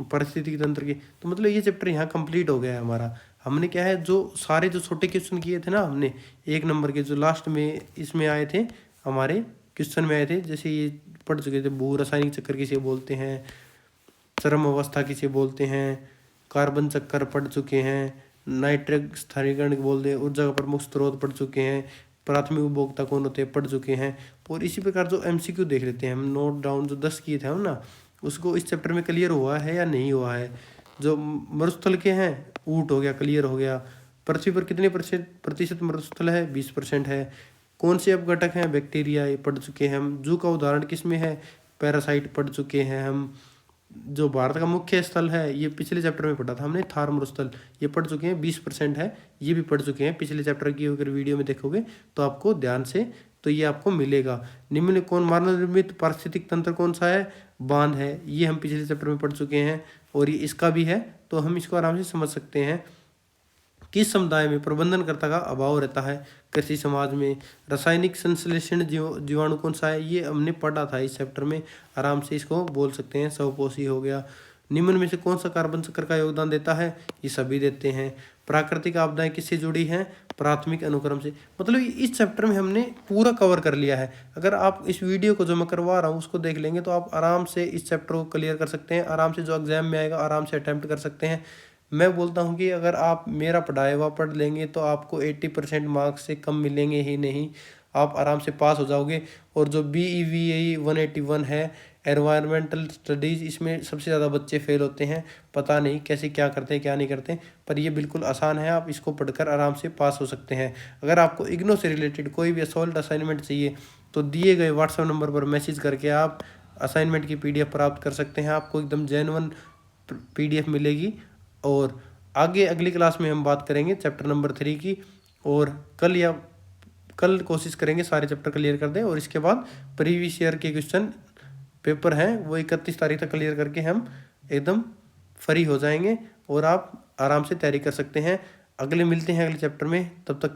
पारिस्थितिकी तंत्र की, तो मतलब ये चैप्टर यहाँ कंप्लीट हो गया है हमारा। हमने क्या है जो सारे जो छोटे क्वेश्चन किए थे ना हमने 1 नंबर के जो लास्ट में इसमें आए थे हमारे क्वेश्चन में आए थे, जैसे ये पढ़ चुके थे। भू रासायनिक चक्कर किसे बोलते हैं, चरम अवस्था किसे बोलते हैं, कार्बन चक्कर पढ़ चुके हैं, नाइट्रिक स्थिरीकरण बोलते हैं, ऊर्जा का प्रमुख स्रोत पढ़ चुके हैं, प्राथमिक उपभोक्ता कौन होते हैं पढ़ चुके हैं। और इसी प्रकार जो MCQ देख लेते हैं हम, नोट डाउन जो 10 किए थे हम ना उसको इस चैप्टर में क्लियर हुआ है या नहीं हुआ है। जो मरुस्थल के हैं, ऊंट हो गया, क्लियर हो गया। पृथ्वी पर कितने प्रतिशत मरुस्थल है, 20% है। कौन से अपघटक हैं, बैक्टीरिया, ये पढ़ चुके हैं हम। जू का उदाहरण किसमें है, पैरासाइट पढ़ चुके हैं हम। जो भारत का मुख्य स्थल है, ये पिछले चैप्टर में पढ़ा था हमने, थार मरुस्थल, ये पढ़ चुके हैं, 20% है, ये भी पढ़ चुके हैं पिछले चैप्टर की। अगर वीडियो में देखोगे तो आपको ध्यान से तो ये आपको मिलेगा। निम्न कौन मानव निर्मित पारिस्थितिक तंत्र कौन सा है, बांध है, ये हम पिछले चैप्टर में पढ़ चुके हैं। और ये इसका भी है, तो हम इसको आराम से समझ सकते हैं। किस समुदाय में प्रबंधनकर्ता का अभाव रहता है, कृषि समाज में। रासायनिक संश्लेषण जीवाणु कौन सा है, ये हमने पढ़ा था इस चैप्टर में, आराम से इसको बोल सकते हैं। स्वपोषी हो गया। निम्न में से कौन सा कार्बन चक्र का योगदान देता है, ये सभी देते हैं। प्राकृतिक आपदाएं किससे जुड़ी हैं, प्राथमिक अनुक्रम से। मतलब इस चैप्टर में हमने पूरा कवर कर लिया है। अगर आप इस वीडियो को जो मैं करवा रहा हूँ उसको देख लेंगे तो आप आराम से इस चैप्टर को क्लियर कर सकते हैं। आराम से जो एग्जाम में आएगा आराम से अटैम्प्ट कर सकते हैं। मैं बोलता हूँ कि अगर आप मेरा पढ़ाया हुआ पढ़ लेंगे तो आपको 80% मार्क्स से कम मिलेंगे ही नहीं, आप आराम से पास हो जाओगे। और जो BEVAE 181 है, एनवायरमेंटल स्टडीज़, इसमें सबसे ज़्यादा बच्चे फेल होते हैं। पता नहीं कैसे क्या करते हैं क्या नहीं करते, पर ये बिल्कुल आसान है, आप इसको पढ़कर आराम से पास हो सकते हैं। अगर आपको इग्नो से रिलेटेड कोई भी सॉल्व असाइनमेंट चाहिए तो दिए गए व्हाट्सएप नंबर पर मैसेज करके आप असाइनमेंट की PDF प्राप्त कर सकते हैं। आपको एकदम जेन्युइन PDF मिलेगी। और आगे अगली क्लास में हम बात करेंगे चैप्टर नंबर 3 की। और कल कोशिश करेंगे सारे चैप्टर क्लियर कर दें। और इसके बाद प्रीवियस ईयर के क्वेश्चन पेपर हैं वो 31 तारीख तक क्लियर करके हम एकदम फ्री हो जाएंगे और आप आराम से तैयारी कर सकते हैं। अगले मिलते हैं अगले चैप्टर में, तब तक